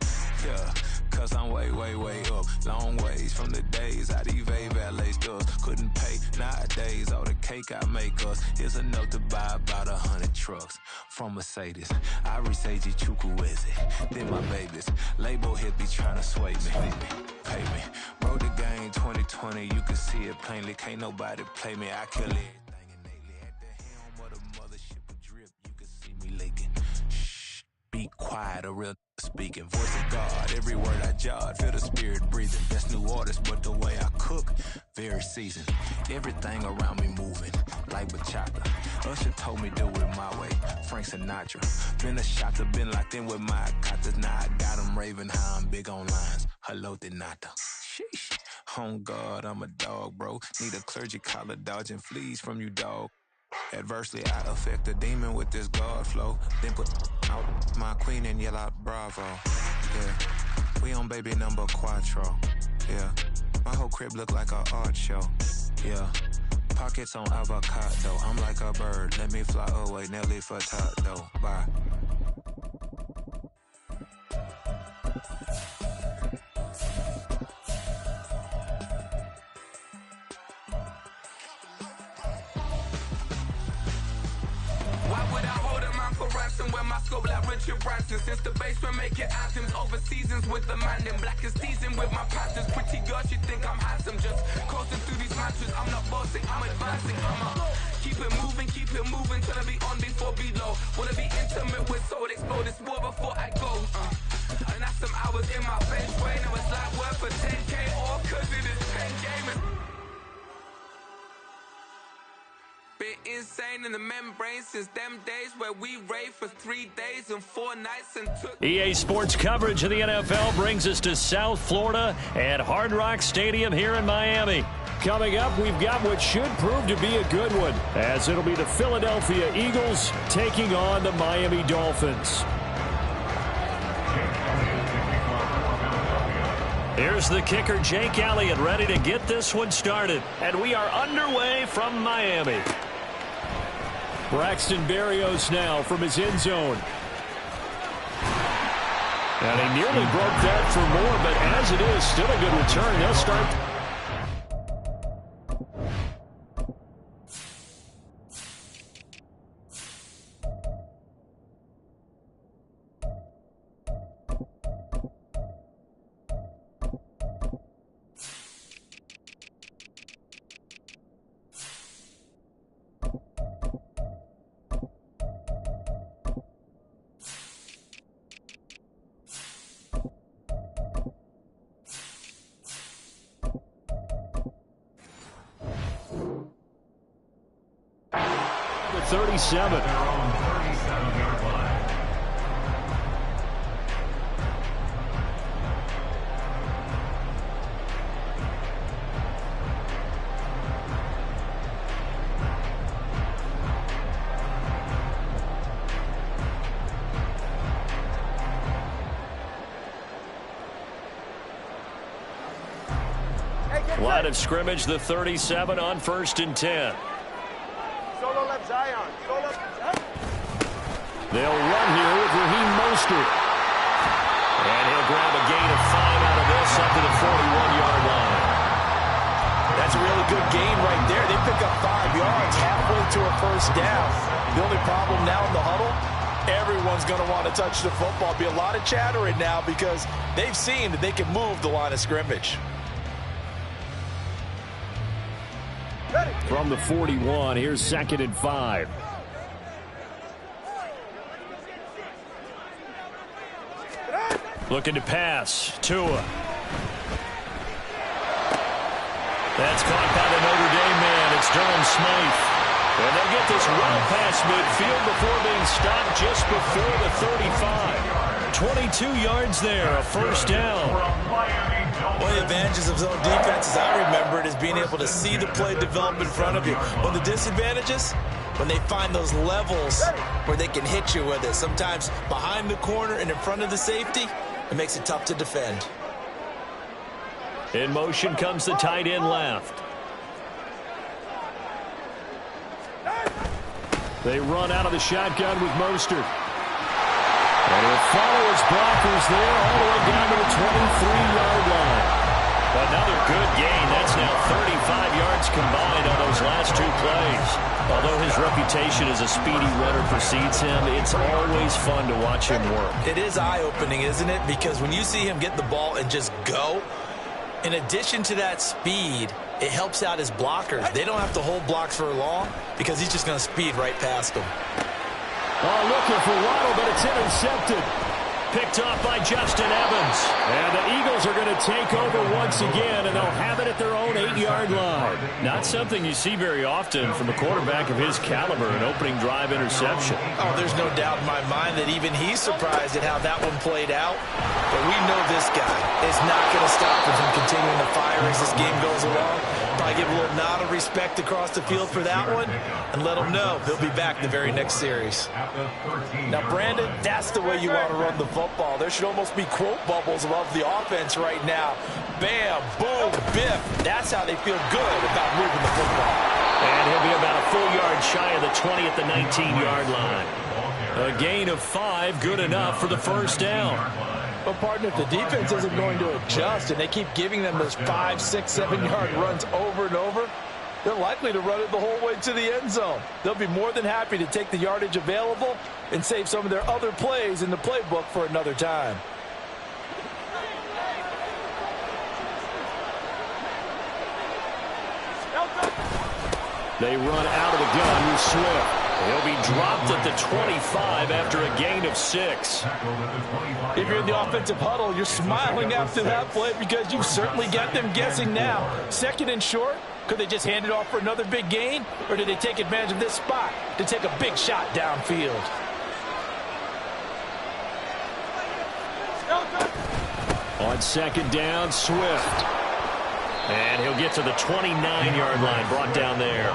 S7: Yeah, cause I'm way, way, way up. Long ways from the days I evade valet stores. Couldn't pay nowadays. All the cake I make us is enough to buy about 100 trucks from Mercedes. I resage Chukwueze, then my babies. Label hit be trying to sway me. Pay me. Wrote the game 2020, you can see it plainly. Can't nobody play me. I kill it. Be quiet, a real speaking. Voice of God, every word I jot. Feel the spirit breathing. That's new artist, but the way I cook, very seasoned. Everything around me moving, like bachata. Usher told me do it my way. Frank Sinatra. Been a shotter, been locked in with my katas. Now I got them raving how I'm big on lines. Hello, Denata. Sheesh. On God, I'm a dog, bro. Need a clergy collar, dodging fleas from you, dog. Adversely, I affect the demon with this God flow. Then put out my queen and yell out bravo. Yeah, we on baby number quattro. Yeah, my whole crib look like a art show. Yeah, pockets on avocado. I'm like a bird, let me fly away. Nelly Furtado, bye.
S8: Where my scope like Richard Branson. Since the basement making anthems over seasons with the man in black is teasing with my panthers. Pretty girl, she think I'm handsome. Just coasting through these matches. I'm not bossing, I'm advancing. Keep it moving till I be on before below. Wanna be intimate with soul, explode this war before I go. And that's some hours in my bench brain. It was like work for 10K or cause it is 10 gaming. Been insane in the membrane since them days where we raved for 3 days and 4 nights and took...
S6: EA Sports coverage of the NFL brings us to South Florida at Hard Rock Stadium here in Miami. Coming up, we've got what should prove to be a good one, as it'll be the Philadelphia Eagles taking on the Miami Dolphins. Here's the kicker, Jake Elliott, ready to get this one started. And we are underway from Miami. Braxton Berrios now from his end zone. And he nearly broke that for more, but as it is, still a good return. They'll start... the 37. Line of scrimmage, the 37 on 1st and 10.
S4: Solo left Zion. Solo left.
S6: They'll run here with Raheem Mostert. And he'll grab a gain of 5 out of this up to the 41-yard line.
S5: That's a really good gain right there. They pick up 5 yards halfway to a first down. The only problem now in the huddle, everyone's going to want to touch the football. Be a lot of chattering now because they've seen that they can move the line of scrimmage.
S6: From the 41, here's 2nd and 5. Looking to pass. Tua. That's caught by the Notre Dame man. It's Durham Smythe. And they get this well past midfield before being stopped just before the 35. 22 yards there, a first down.
S2: One of the advantages of zone defense, as I remember it, is being able to see the play develop in front of you. One of the disadvantages, when they find those levels where they can hit you with it. Sometimes behind the corner and in front of the safety, it makes it tough to defend.
S6: In motion comes the tight end left. They run out of the shotgun with Mostert. And he'll follow his blockers there all the way down to the 23-yard line. Another good gain. That's now 35 yards combined on those last two plays. Although his reputation as a speedy runner precedes him, it's always fun to watch him work.
S2: It is eye-opening, isn't it? Because when you see him get the ball and just go, in addition to that speed, it helps out his blockers. They don't have to hold blocks for long because he's just going to speed right past them.
S6: Oh, looking for Waddle, but it's intercepted. Picked off by Justin Evans. And the Eagles are going to take over once again, and they'll have it at their own 8-yard line. Not something you see very often from a quarterback of his caliber, an opening drive interception.
S2: Oh, there's no doubt in my mind that even he's surprised at how that one played out. But we know this guy is not going to stop him from continuing to fire as this game goes along. Probably give a little nod of respect across the field for that one and let him know he'll be back the very next series. Now, Brandon, that's the way you want to run the football. There should almost be quote bubbles above the offense right now. Bam, boom, biff. That's how they feel good about moving the football.
S6: And he'll be about a full yard shy of the 20 at the 19-yard line. A gain of 5, good enough for the first down.
S5: But, partner, if the defense isn't going to adjust and they keep giving them those 5, 6, 7-yard runs over and over, they're likely to run it the whole way to the end zone. They'll be more than happy to take the yardage available and save some of their other plays in the playbook for another time.
S6: They run out of the gun with Swift. He'll be dropped at the 25 after a gain of 6.
S5: If you're in the offensive huddle, you're smiling after that play because you've certainly got them guessing now. Second and short, could they just hand it off for another big gain? Or did they take advantage of this spot to take a big shot downfield?
S6: On second down, Swift. And he'll get to the 29-yard line, brought down there.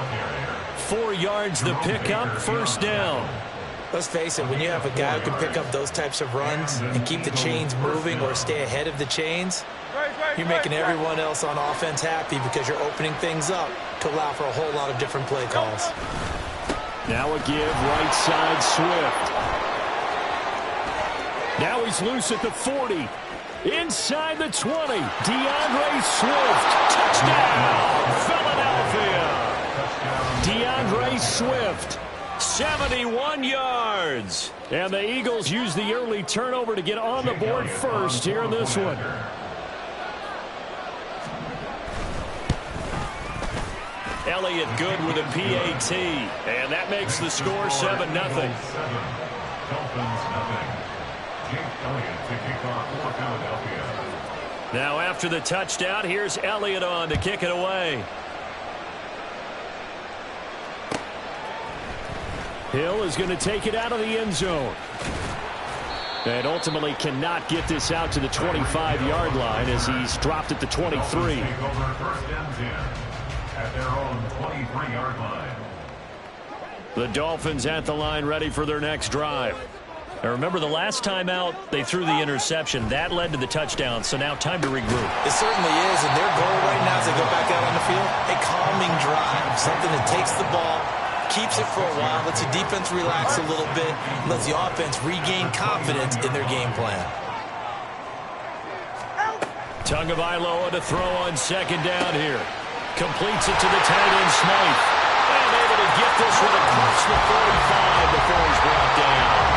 S6: 4 yards the pickup, first down.
S2: Let's face it, when you have a guy who can pick up those types of runs and keep the chains moving or stay ahead of the chains, you're making everyone else on offense happy because you're opening things up to allow for a whole lot of different play calls.
S6: Now a give, right side, Swift. Now he's loose at the 40. Inside the 20, DeAndre Swift. Touchdown, Philadelphia. DeAndre Swift, 71 yards. And the Eagles use the early turnover to get on the board first here in this one. Elliott good with a PAT. And that makes the score 7-0. Now after the touchdown, here's Elliott on to kick it away. Hill is going to take it out of the end zone. And ultimately cannot get this out to the 25-yard line as he's dropped at the 23. The Dolphins at the line ready for their next drive. Now remember, the last time out, they threw the interception. That led to the touchdown, so now time to regroup.
S2: It certainly is, and their goal right now as they go back out on the field, a calming drive, something that takes the ball, keeps it for a while, lets the defense relax a little bit, lets the offense regain confidence in their game plan.
S6: Tagovailoa to throw on second down here. Completes it to the tight end, Smythe. And able to get this one across the 45 before he's brought down.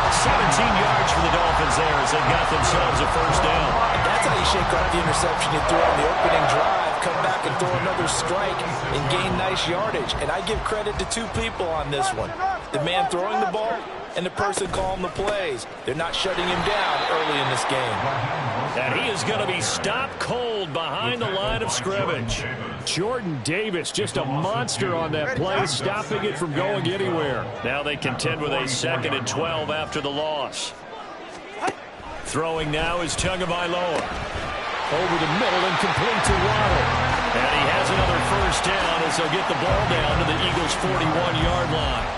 S6: 17 yards for the Dolphins there as they got themselves a first down.
S5: That's how you shake off the interception you threw on the opening drive, come back and throw another strike and gain nice yardage. And I give credit to two people on this one. The man throwing the ball and the person calling the plays. They're not shutting him down early in this game.
S6: And he is going to be stopped cold behind the line of scrimmage. Jordan Davis, just a monster on that play, stopping it from going anywhere. Now they contend with a 2nd and 12 after the loss. Throwing now is Tagovailoa. Over the middle and complete to Waddle. And he has another first down as they'll get the ball down to the Eagles' 41-yard line.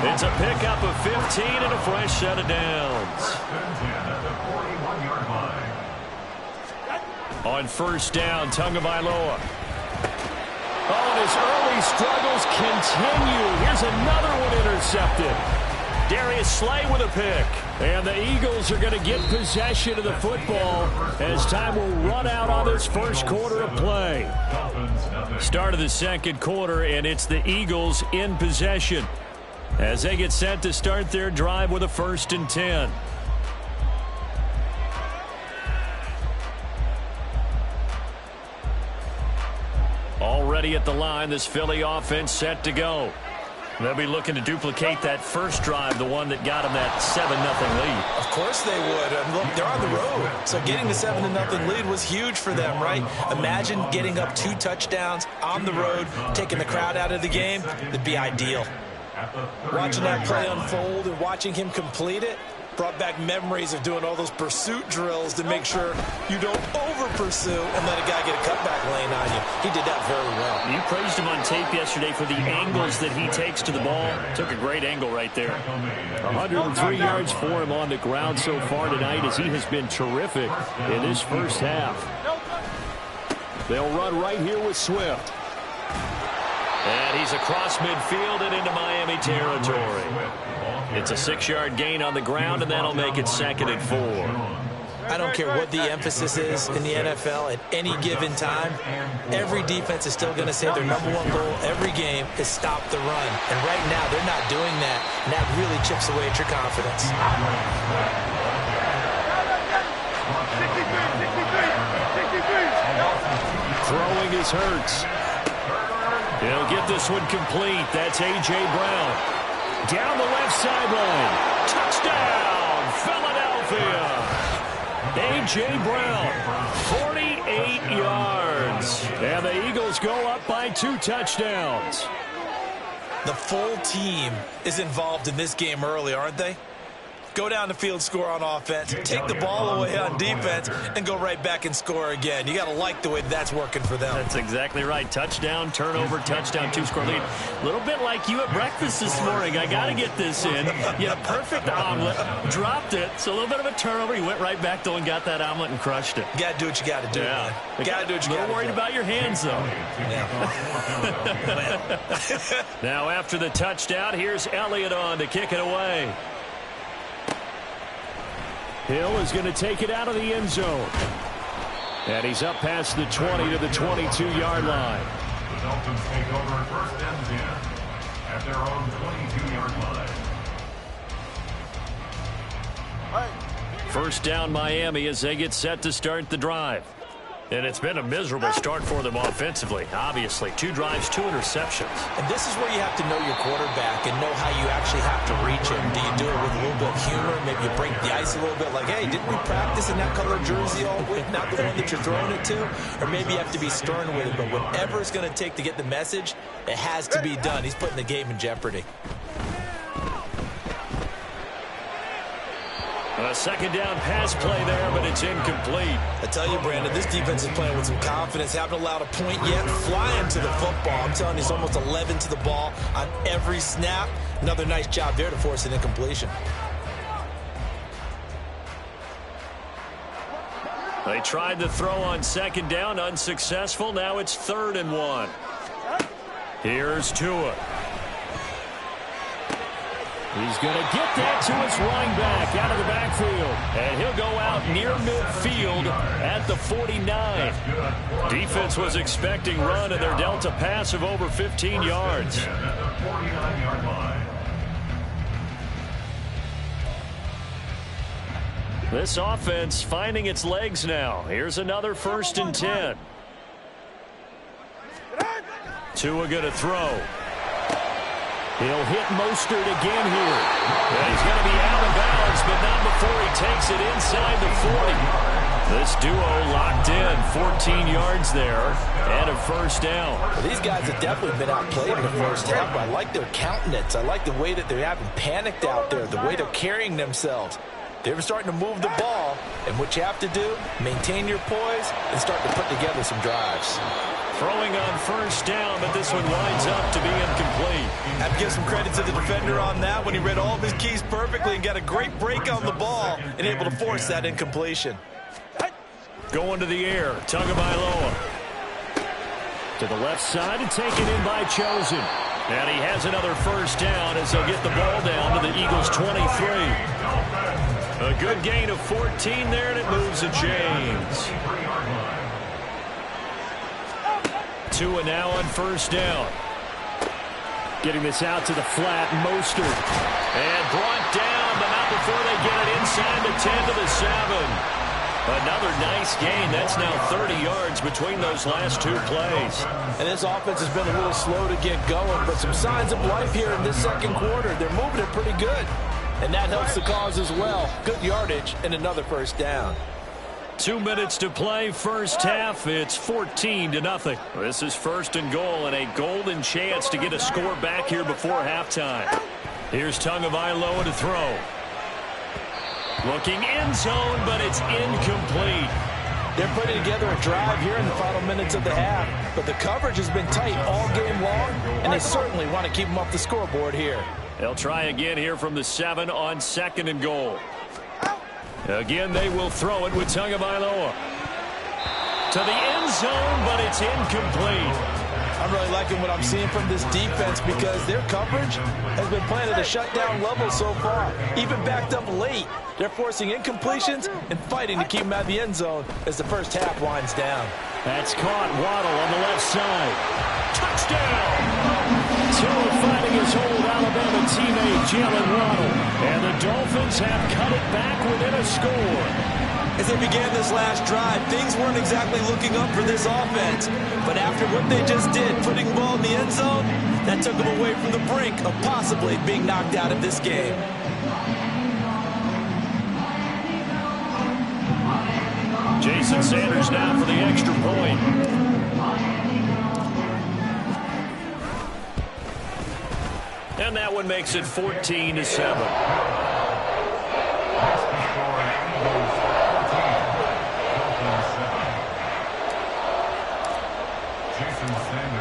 S6: It's a pickup of 15 and a fresh set of downs. On first down, Tagovailoa. Oh, and his early struggles continue. Here's another one intercepted. Darius Slay with a pick. And the Eagles are going to get possession of the football as time will run out on this first quarter of play. Start of the second quarter, and it's the Eagles in possession as they get set to start their drive with a 1st and 10. Already at the line, this Philly offense set to go. They'll be looking to duplicate that first drive, the one that got them that 7-0 lead.
S2: Of course they would. Look, they're on the road, so getting the 7-0 lead was huge for them, right? Imagine getting up 2 touchdowns on the road, taking the crowd out of the game. It'd be ideal. Watching that play unfold and watching him complete it brought back memories of doing all those pursuit drills to make sure you don't over-pursue and let a guy get a cutback lane on you. He did that very well.
S6: You praised him on tape yesterday for the angles that he takes to the ball. Took a great angle right there. 103 yards for him on the ground so far tonight as he has been terrific in this first half. They'll run right here with Swift. And he's across midfield and into Miami territory. It's a 6-yard gain on the ground, and that'll make it 2nd and 4.
S2: I don't care what the emphasis is in the NFL at any given time. Every defense is still going to say their #1 goal every game is stop the run. And right now, they're not doing that, and that really chips away at your confidence.
S6: Throwing is Hurts. He'll get this one complete. That's A.J. Brown. Down the left sideline. Touchdown, Philadelphia. A.J. Brown, 48 yards. And the Eagles go up by 2 touchdowns.
S2: The full team is involved in this game early, aren't they? Go down the field, score on offense, take the ball away on defense, and go right back and score again. You got to like the way that's working for them.
S6: That's exactly right. Touchdown, turnover, touchdown, 2-score lead. A little bit like you at breakfast this morning. I got to get this in. You had a perfect omelet, dropped it. So a little bit of a turnover. You went right back, though, and got that omelet and crushed it.
S2: You got to do what you got to do, man. You got to do what you got to do.
S6: A little worried about your hands, though.
S2: Yeah.
S6: Now, after the touchdown, here's Elliott on to kick it away. Hill is going to take it out of the end zone. And he's up past the 20 to the 22-yard line.
S3: The Dolphins take over 1st and 10 at their own 22-yard line.
S6: First down Miami as they get set to start the drive. And it's been a miserable start for them offensively. Obviously, 2 drives, 2 interceptions.
S2: And this is where you have to know your quarterback and know how you actually have to reach him. Do you do it with a little bit of humor? Maybe you break the ice a little bit like, hey, didn't we practice in that color jersey all week? Not the one that you're throwing it to? Or maybe you have to be stern with it. But whatever it's going to take to get the message, it has to be done. He's putting the game in jeopardy.
S6: A 2nd down pass play there, but it's incomplete.
S2: I tell you, Brandon, this defense is playing with some confidence. Haven't allowed a point yet. Flying to the football. I'm telling you, it's almost 11 to the ball on every snap. Another nice job there to force an incompletion.
S6: They tried to throw on 2nd down, unsuccessful. Now it's 3rd and 1. Here's Tua. He's going to get that to his running back out of the backfield. And he'll go out near midfield at the 49. Defense was expecting run, and they're dealt a pass of over 15 yards. This offense finding its legs now. Here's another 1st and 10. Tua going to throw. He'll hit Mostert again here. And he's going to be out of bounds, but not before he takes it inside the 40. This duo locked in, 14 yards there, and a 1st down.
S2: Well, these guys have definitely been outplayed in the first half, but I like their countenance. I like the way that they're having panicked out there, the way they're carrying themselves.
S5: They're starting to move the ball, and what you have to do, maintain your poise and start to put together some drives.
S6: Throwing on first down, but this one winds up to be incomplete.
S2: I have to give some credit to the defender on that when he read all of his keys perfectly and got a great break on the ball and able to force that incompletion.
S6: Going to the air, Tagovailoa. To the left side and taken in by Chosen. And he has another first down as they'll get the ball down to the Eagles' 23. A good gain of 14 there, and it moves the chains. 2 and now on first down. Getting this out to the flat, Mostert. And brought down, but not before they get it inside the 10 to the 7. Another nice gain. That's now 30 yards between those last 2 plays.
S5: And this offense has been a little slow to get going, but some signs of life here in this second quarter. They're moving it pretty good. And that helps the cause as well. Good yardage and another first down.
S6: 2 minutes to play, first half. It's 14-0. This is first and goal and a golden chance to get a score back here before halftime. Here's Tagovailoa to throw. Looking end zone, but it's incomplete.
S5: They're putting together a drive here in the final minutes of the half, but the coverage has been tight all game long, and they certainly want to keep them off the scoreboard here.
S6: They'll try again here from the 7 on second and goal. Again, they will throw it with Tagovailoa. To the end zone, but it's incomplete.
S5: I'm really liking what I'm seeing from this defense because their coverage has been playing at a shutdown level so far. Even backed up late, they're forcing incompletions and fighting to keep them out of the end zone as the first half winds down.
S6: That's caught. Waddle on the left side. Touchdown! Taylor finding his old Alabama teammate, Jalen Waddle. And the Dolphins have cut it back within a score.
S2: As they began this last drive, things weren't exactly looking up for this offense. But after what they just did, putting the ball in the end zone, that took them away from the brink of possibly being knocked out of this game.
S6: Jason Sanders now for the extra point. And that one makes it 14-7.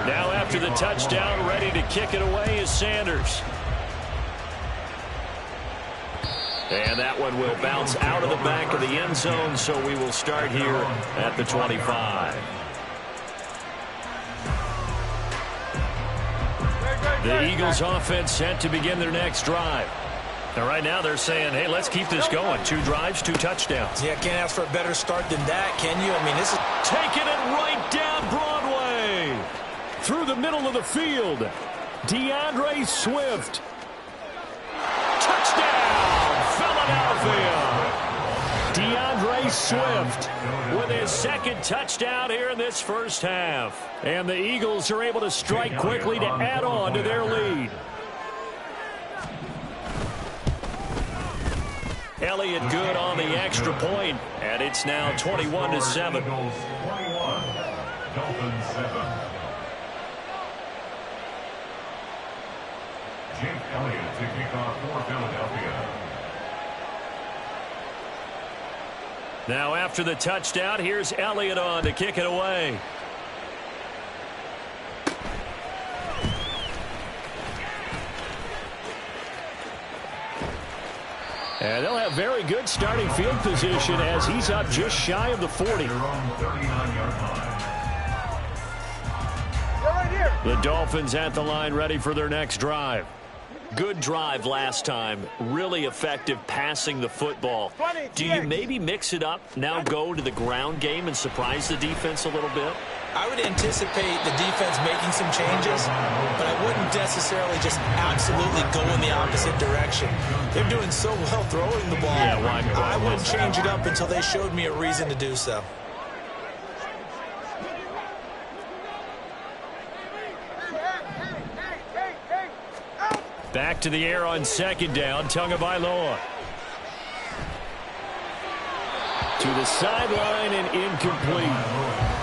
S6: Now after the touchdown, ready to kick it away is Sanders. And that one will bounce out of the back of the end zone, so we will start here at the 25. The Eagles offense set to begin their next drive. Now right now they're saying, hey, let's keep this going. 2 drives, 2 touchdowns.
S2: Yeah, can't ask for a better start than that, can you? I mean, this is
S6: taking it right down Broadway. Through the middle of the field. DeAndre Swift. Touchdown, Philadelphia. DeAndre Swift with his second touchdown here in this first half. And the Eagles are able to strike quickly to add on to their lead. Elliott good on the extra point, and it's now 21-7.
S3: Dolphins 7. Jake Elliott to kick off for Philadelphia.
S6: Now after the touchdown, here's Elliott on to kick it away. And they'll have very good starting field position as he's up just shy of the 40. The Dolphins at the line ready for their next drive. Good drive last time. Really effective passing the football. Do you maybe mix it up, now go to the ground game and surprise the defense a little bit?
S2: I would anticipate the defense making some changes, but I wouldn't necessarily just absolutely go in the opposite direction. They're doing so well throwing the ball.
S6: Yeah, why
S2: I wouldn't change it up until they showed me a reason to do so.
S6: Back to the air on second down, Tagovailoa. To the sideline and incomplete.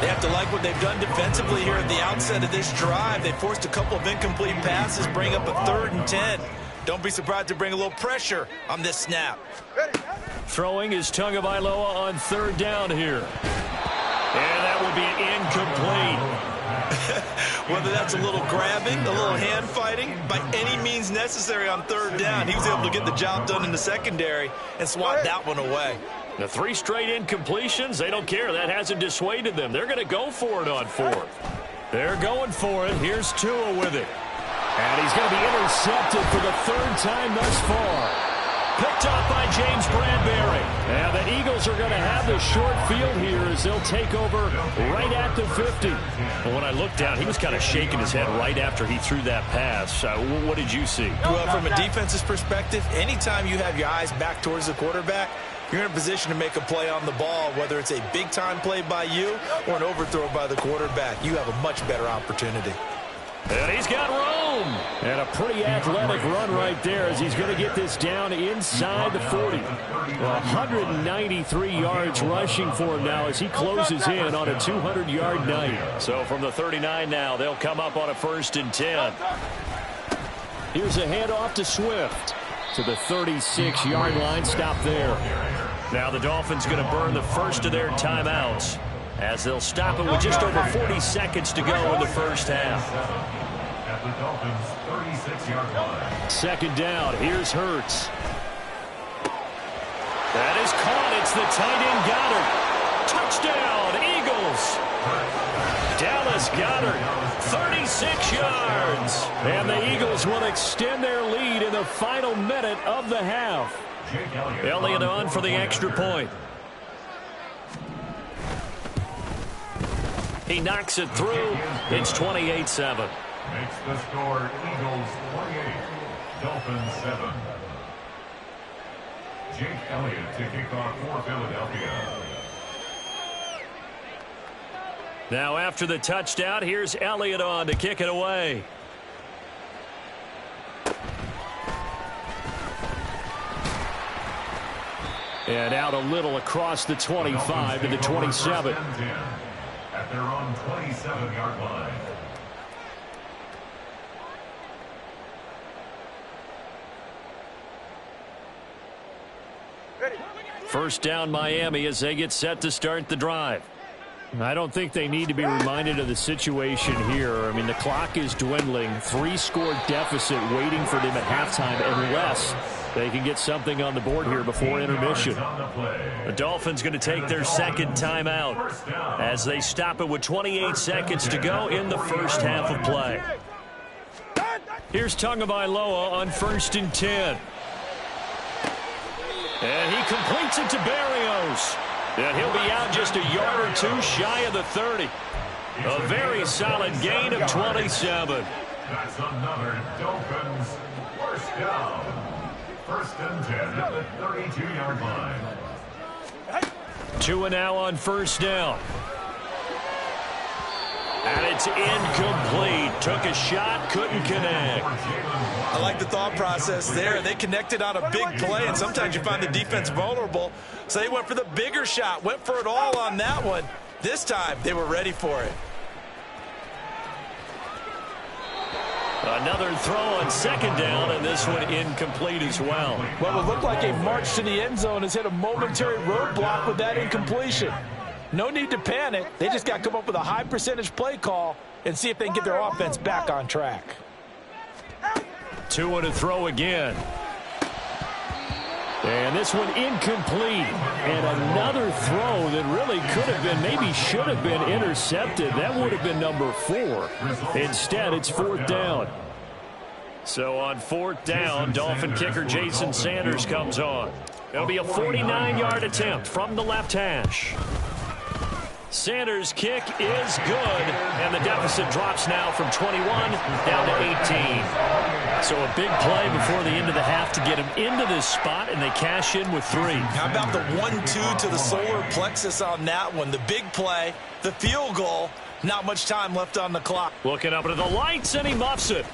S2: They have to like what they've done defensively here at the outset of this drive. They forced a couple of incomplete passes, bring up a 3rd and 10. Don't be surprised to bring a little pressure on this snap.
S6: Throwing is Tagovailoa on third down here. And that will be incomplete.
S2: Whether that's a little grabbing, a little hand fighting, by any means necessary on third down, he was able to get the job done in the secondary and swat that one away.
S6: The 3 straight incompletions, they don't care. That hasn't dissuaded them. They're going to go for it on fourth. They're going for it. Here's Tua with it. And he's going to be intercepted for the 3rd time thus far. Picked up by James Bradbury. And the Eagles are going to have the short field here as they'll take over right at the 50. Well, when I looked down, he was kind of shaking his head right after he threw that pass. What did you see?
S2: Well, from a defense's perspective, anytime you have your eyes back towards the quarterback, you're in a position to make a play on the ball, whether it's a big-time play by you or an overthrow by the quarterback. You have a much better opportunity.
S6: And he's got room. And a pretty athletic run right there as he's going to get this down inside the 40. 193 yards rushing for him now as he closes in on a 200-yard night. So from the 39 now, they'll come up on a 1st and 10. Here's a handoff to Swift to the 36-yard line. Stop there. Now the Dolphins going to burn the first of their timeouts as they'll stop it with just over 40 seconds to go in the first half.
S3: At the Dolphins' 36-yard line.
S6: 2nd down. Here's Hurts. That is caught. It's the tight end Goddard. Touchdown, Eagles. Dallas Goddard, 36 yards. And the Eagles will extend their lead in the final minute of the half. Elliott on for the extra point. He knocks it through. It's 28-7.
S3: Makes the score Eagles 28, Dolphins 7. Jake Elliott to kick off for Philadelphia.
S6: Now after the touchdown, here's Elliott on to kick it away. And out a little across the 25 to the 27.
S3: At their own 27-yard line.
S6: First down Miami as they get set to start the drive. I don't think they need to be reminded of the situation here. I mean, the clock is dwindling. 3-score deficit waiting for them at halftime unless they can get something on the board here before intermission. The Dolphins going to take their 2nd timeout as they stop it with 28 seconds to go in the first half of play. Here's Tagovailoa on 1st and 10. And he completes it to Berrios. And he'll be out just a yard or 2 shy of the 30. A very solid gain of 27.
S3: That's another Dolphins first down. 1st and 10 at the 32-yard line.
S6: Tua now on 1st down. And it's incomplete. Took a shot, couldn't connect.
S2: I like the thought process there. They connected on a big play, and sometimes you find the defense vulnerable. So they went for the bigger shot, went for it all on that one. This time, they were ready for it.
S6: Another throw on 2nd down, and this one incomplete as well.
S5: What would look like a march to the end zone has hit a momentary roadblock with that incompletion. No need to panic. They just got to come up with a high percentage play call and see if they can get their offense back on track.
S6: Tua to throw again. And this one incomplete. And another throw that really could have been, maybe should have been intercepted. That would have been number 4. Instead, it's 4th down. So on 4th down, Dolphin kicker Jason Sanders comes on. It'll be a 49-yard attempt from the left hash. Sanders' kick is good, and the deficit drops now from 21 down to 18. So a big play before the end of the half to get him into this spot, and they cash in with 3.
S2: How about the 1-2 to the solar plexus on that one? The big play, the field goal, not much time left on the clock.
S6: Looking up into the lights, and he muffs it.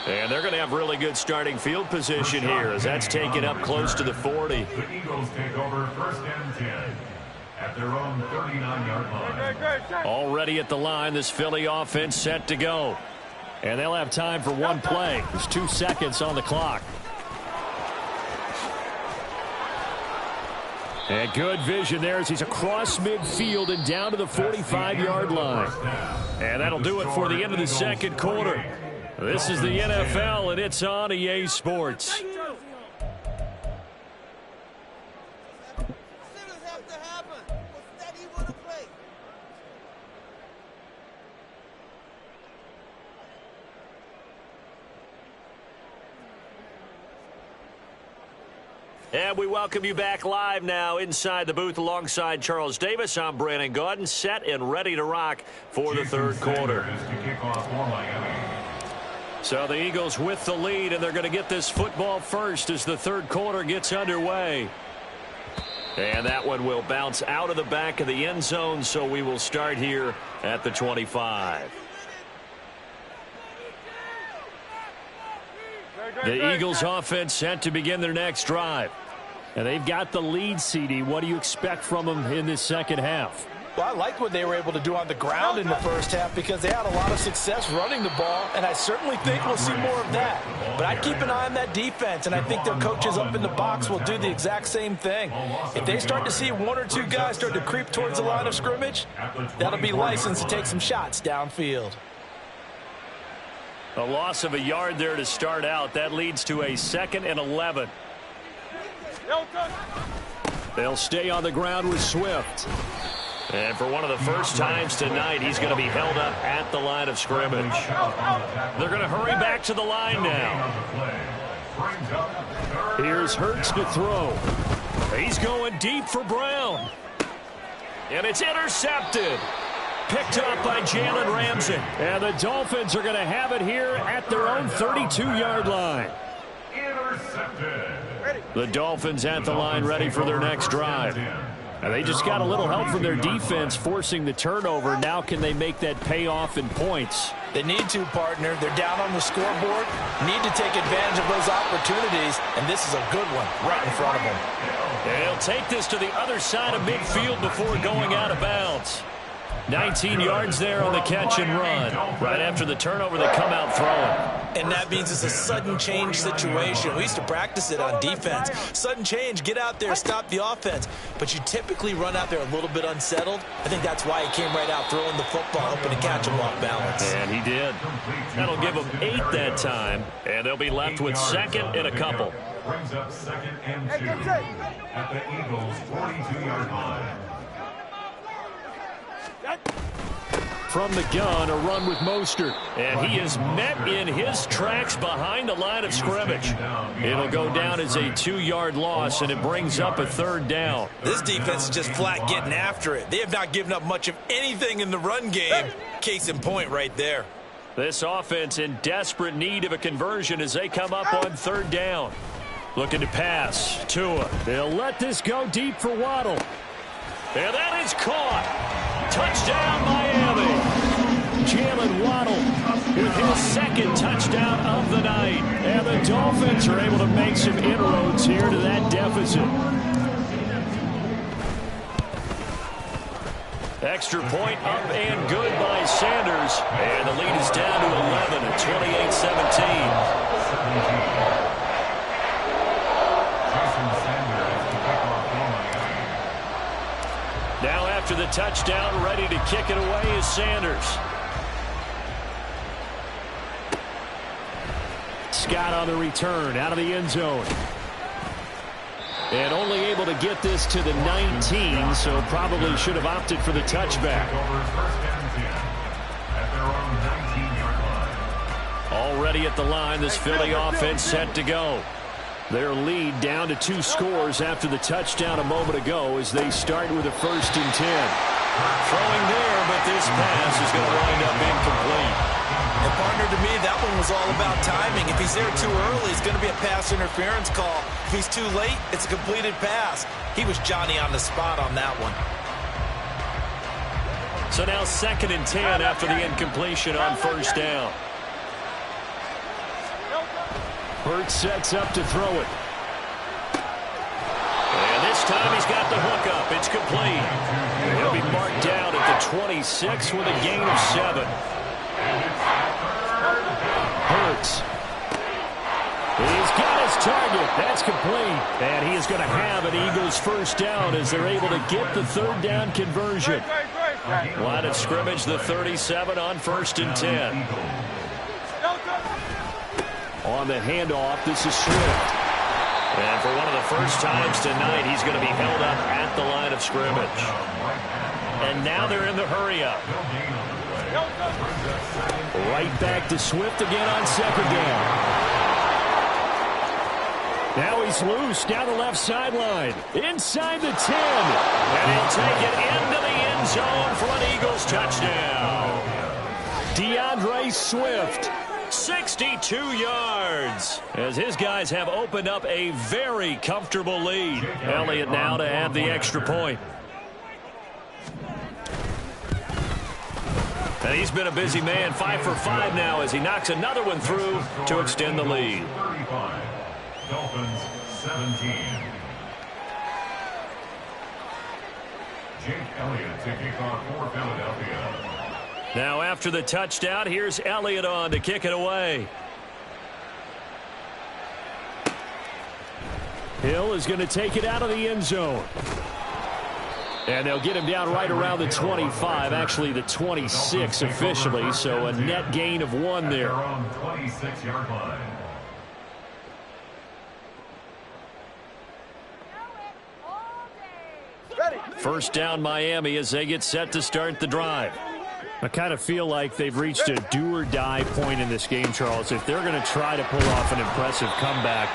S6: And they're going to have really good starting field position here as that's taken up close to the 40.
S3: The Eagles take over 1st and 10 at their own 39-yard line.
S6: Already at the line, this Philly offense set to go. And they'll have time for one play. There's 2 seconds on the clock. And good vision there as he's across midfield and down to the 45-yard line. And that'll do it for the end of the second quarter. This is the NFL, and it's on EA Sports.
S1: And we welcome you back live now inside the booth alongside Charles Davis. I'm Brandon Gaudin, set and ready to rock for the third quarter. So the Eagles with the lead, and they're going to get this football first as the third quarter gets underway. And that one will bounce out of the back of the end zone, so we will start here at the 25. The Eagles offense set to begin their next drive.
S6: And they've got the lead, CD. What do you expect from them in this second half?
S5: Well, I liked what they were able to do on the ground in the first half because they had a lot of success running the ball, and I certainly think we'll see more of that. But I'd keep an eye on that defense, and I think their coaches up in the box will do the exact same thing. If they start to see one or two guys start to creep towards the line of scrimmage, that'll be license to take some shots downfield.
S6: A loss of a yard there to start out. That leads to a 2nd and 11. They'll stay on the ground with Swift.
S1: And for one of the first times tonight, he's going to be held up at the line of scrimmage.
S6: They're going to hurry back to the line now. Here's Hurts to throw. He's going deep for Brown.
S1: And it's intercepted.
S6: Picked up by Jalen Ramsey. And the Dolphins are going to have it here at their own 32-yard line.
S3: Intercepted.
S6: The Dolphins at the line ready for their next drive. And they just got a little help from their defense forcing the turnover. Now can they make that pay off in points?
S5: They need to, partner. They're down on the scoreboard. Need to take advantage of those opportunities, and this is a good one right in front of them.
S6: And he'll take this to the other side of midfield before going out of bounds. 19 yards there on the catch and run. Right after the turnover, they come out throwing.
S2: And that means it's a sudden change situation. We used to practice it on defense. Sudden change, get out there, stop the offense. But you typically run out there a little bit unsettled. I think that's why he came right out throwing the football, hoping to catch him off balance.
S6: And he did. That'll give him 8 that time. And they'll be left with 2nd and a couple.
S3: Brings up 2nd and 2 at the Eagles' 42-yard line.
S6: From the gun, a run with Mostert. And he is met in his tracks behind the line of scrimmage. It'll go down as a 2-yard loss, and it brings up a 3rd down.
S2: This defense is just flat getting after it. They have not given up much of anything in the run game. Case in point right there.
S6: This offense in desperate need of a conversion as they come up on 3rd down. Looking to pass. Tua. They'll let this go deep for Waddle. And that is caught. Touchdown, Miami. Jalen Waddle with his 2nd touchdown of the night. And the Dolphins are able to make some inroads here to that deficit. Extra point up and good by Sanders. And the lead is down to 11 at 28-17. Now after the touchdown, ready to kick it away is Sanders. Scott on the return, out of the end zone. And only able to get this to the 19, so probably should have opted for the touchback. Already at the line, this Philly offense set to go. Their lead down to 2 scores after the touchdown a moment ago as they start with a 1st and 10. Throwing there, but this pass is going to wind up incomplete.
S2: And partner, to me, that one was all about timing. If he's there too early, it's going to be a pass interference call. If he's too late, it's a completed pass. He was Johnny on the spot on that one.
S6: So now 2nd and 10 after the incompletion on 1st down. Hurts sets up to throw it. And this time he's got the hook up. It's complete. He'll be marked down at the 26 with a gain of 7. Hurts. He's got his target. That's complete. And he is going to have an Eagles first down as they're able to get the third down conversion.
S1: Line of scrimmage, the 37 on 1st and 10.
S6: On the handoff, this is Swift.
S1: And for one of the first times tonight, he's going to be held up at the line of scrimmage. And now they're in the hurry-up.
S6: Right back to Swift again on 2nd down. Now he's loose down the left sideline. Inside the 10.
S1: And he'll take it into the end zone for an Eagles touchdown.
S6: DeAndre Swift.
S1: 62 yards as his guys have opened up a very comfortable lead. Elliott now to add the extra point. And he's been a busy man, 5 for 5 now as he knocks another one through to extend the lead.
S3: 35. Dolphins 17. Jake Elliott to kick off for Philadelphia.
S1: Now after the touchdown, here's Elliott on to kick it away.
S6: Hill is going to take it out of the end zone. And they'll get him down right around the 25, actually the 26 officially, so a net gain of 1 there.
S3: 26-yard line.
S1: First down Miami as they get set to start the drive.
S6: I kind of feel like they've reached a do-or-die point in this game, Charles. If they're going to try to pull off an impressive comeback,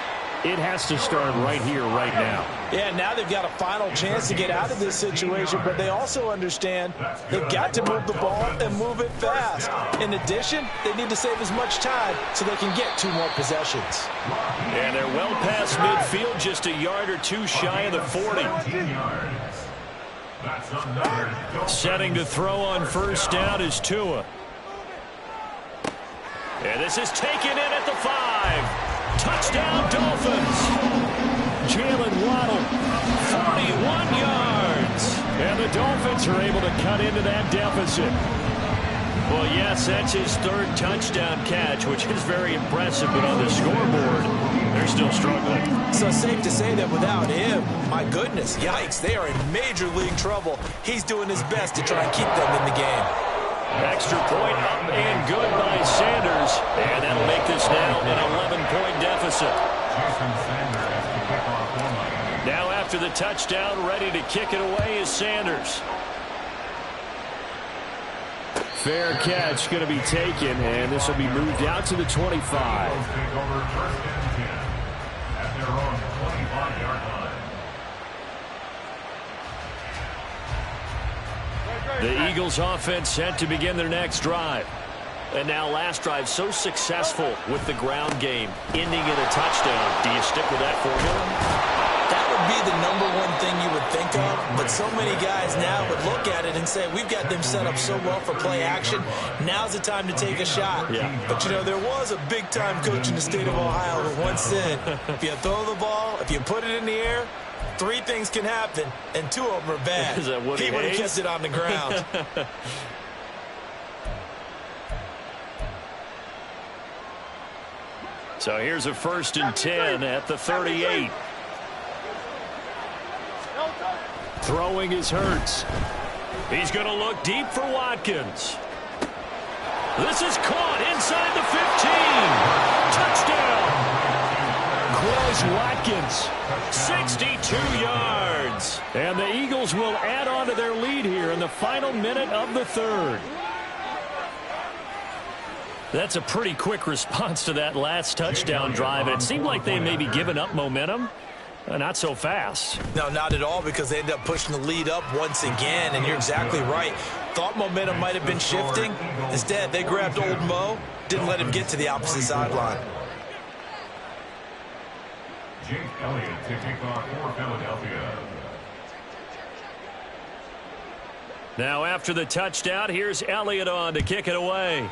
S6: it has to start right here, right now.
S5: Yeah, now they've got a final chance to get out of this situation, but they also understand they've got to move the ball and move it fast. In addition, they need to save as much time so they can get 2 more possessions.
S1: And they're well past midfield, just a yard or 2 shy of the 40. Setting to throw on first down is Tua. And this is taken in at the 5. Touchdown, Dolphins.
S6: Jalen Waddle,
S1: 41 yards.
S6: and the Dolphins are able to cut into that deficit.
S1: Well, yes, that's his 3rd touchdown catch, which is very impressive, but on the scoreboard, they're still struggling.
S5: So safe to say that without him, my goodness, yikes, they are in major league trouble. He's doing his best to try and keep them in the game.
S1: Extra point up and good by Sanders, and that'll make this now an 11-point deficit. Now after the touchdown, ready to kick it away is Sanders.
S6: Fair catch going to be taken, and this will be moved out to the 25.
S1: The Eagles offense set to begin their next drive. And now last drive so successful with the ground game, ending in a touchdown. Do you stick with that formula?
S5: That would be the #1 thing you would think of, but so many guys now would look at it and say, we've got them set up so well for play action, now's the time to take a shot.
S1: Yeah.
S5: But, you know, there was a big-time coach in the state of Ohio who once said, if you throw the ball, if you put it in the air, 3 things can happen, and 2 of them are bad.
S1: Is that Woody
S5: He would have
S1: Hayes?
S5: kept it on the ground.
S1: So here's a 1st and 10 at the 38.
S6: Throwing is Hurts.
S1: He's going to look deep for Watkins. This is caught inside the 15. Touchdown.
S6: Quez Watkins.
S1: 62 yards.
S6: And the Eagles will add on to their lead here in the final minute of the 3rd.
S1: That's a pretty quick response to that last touchdown drive. And it seemed like they may be giving up momentum. Not so fast.
S5: No, not at all, because they ended up pushing the lead up once again, and you're exactly right. Thought momentum might have been shifting. Instead, they grabbed old Mo, didn't let him get to the opposite sideline.
S3: Jake Elliott to kick off for Philadelphia.
S1: Now after the touchdown, here's Elliott on to kick it away.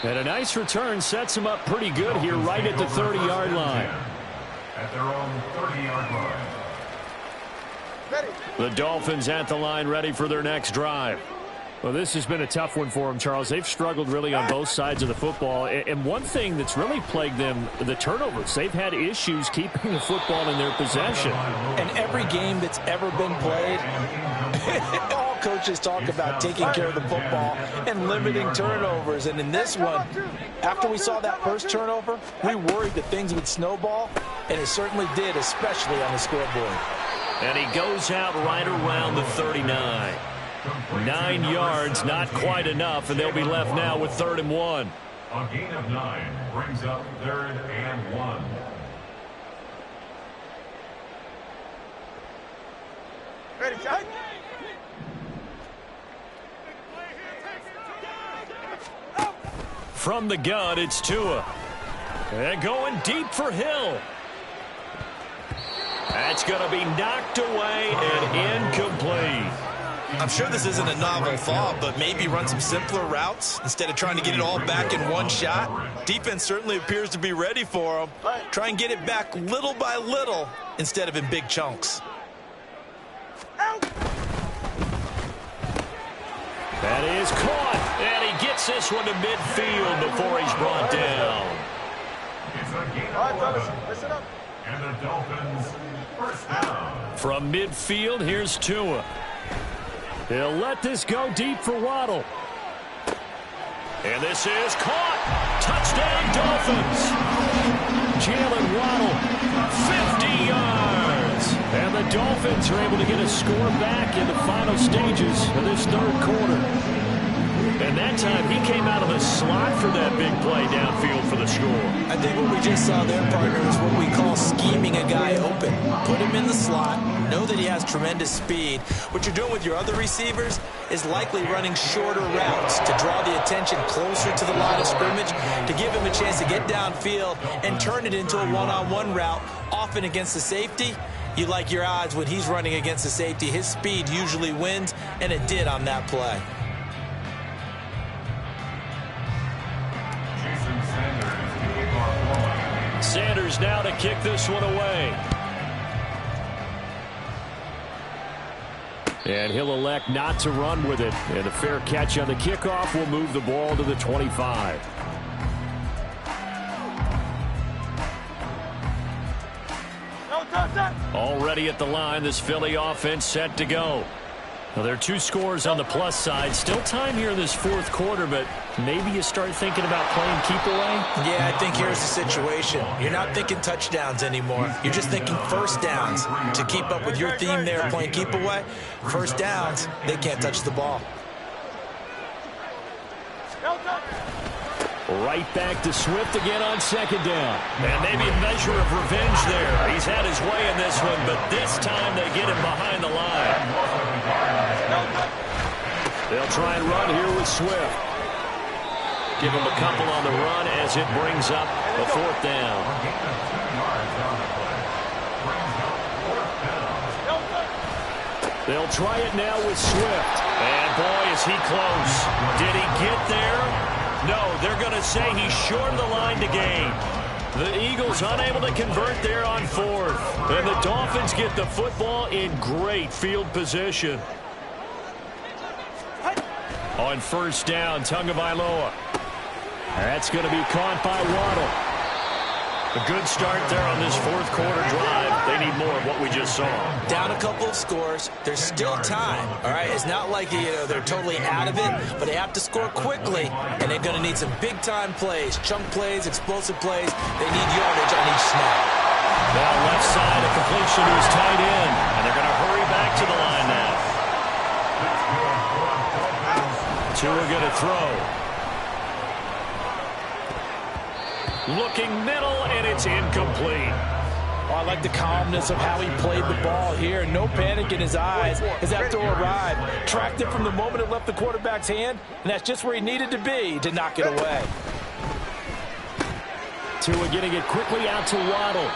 S6: And a nice return sets him up pretty good here right at the 30-yard line.
S3: At their own 30-yard line.
S1: The Dolphins at the line ready for their next drive.
S6: Well, this has been a tough one for them, Charles. They've struggled really on both sides of the football. And one thing that's really plagued them, the turnovers. They've had issues keeping the football in their possession.
S5: And every game that's ever been played, all coaches talk about taking care of the football and limiting turnovers. And in this one, after we saw that first turnover, we worried that things would snowball, and it certainly did, especially on the scoreboard.
S6: And he goes out right around the 39. 9 yards, not quite enough, and they'll be left now with 3rd and 1.
S3: A gain of 9 brings up 3rd and 1.
S4: Ready, Jack?
S6: From the gun, it's Tua. And going deep for Hill. That's going to be knocked away and incomplete.
S2: I'm sure this isn't a novel thought, but maybe run some simpler routes instead of trying to get it all back in one shot. Defense certainly appears to be ready for them. Try and get it back little by little instead of in big chunks.
S6: That is caught, and he gets this one to midfield before he's brought down.
S3: It's a gain
S4: All right,
S3: of
S4: fellas,
S3: 11.
S4: listen up.
S3: And the Dolphins, first down.
S6: From midfield, here's Tua. He'll let this go deep for Waddle. And this is caught. Touchdown, Dolphins. Jalen Waddle, 50 yards. And the Dolphins are able to get a score back in the final stages of this 3rd quarter. And that time, he came out of the slot for that big play downfield for the score.
S2: I think what we just saw there, partner, is what we call scheming a guy open. Put him in the slot, know that he has tremendous speed. What you're doing with your other receivers is likely running shorter routes to draw the attention closer to the line of scrimmage, to give him a chance to get downfield and turn it into a one-on-one route, often against the safety. You like your odds when he's running against the safety. His speed usually wins, and it did on that play.
S6: Sanders now to kick this one away. And he'll elect not to run with it. And a fair catch on the kickoff will move the ball to the 25. Already at the line, this Philly offense set to go. Well, there are 2 scores on the plus side. Still time here in this 4th quarter, but maybe you start thinking about playing keep away?
S2: Yeah, I think here's the situation. You're not thinking touchdowns anymore. You're just thinking first downs. To keep up with your theme there, playing keep away, first downs, they can't touch the ball.
S6: Right back to Swift again on 2nd down. And maybe a measure of revenge there. He's had his way in this one, but this time they get him behind the line. They'll try and run here with Swift. Give him a couple on the run as it brings up a 4th down. They'll try it now with Swift. And boy, is he close. Did he get there? No, they're going to say he's short of the line to gain. The Eagles unable to convert there on 4th. And the Dolphins get the football in great field position. On 1st down, Tagovailoa. That's going to be caught by Waddle. A good start there on this 4th quarter drive. They need more of what we just saw.
S2: Down a couple of scores. There's still time, all right? It's not like they're totally out of it, but they have to score quickly, and they're going to need some big-time plays, chunk plays, explosive plays. They need yardage on each snap.
S6: Now left side, a completion to his tight end, and they're going to hurry back to the line now. Tua going to throw. Looking middle, and it's incomplete.
S5: Oh, I like the calmness of how he played the ball here. No panic in his eyes as that throw arrived. Tracked it from the moment it left the quarterback's hand, and that's just where he needed to be to knock it away.
S6: Tua getting it quickly out to Waddle.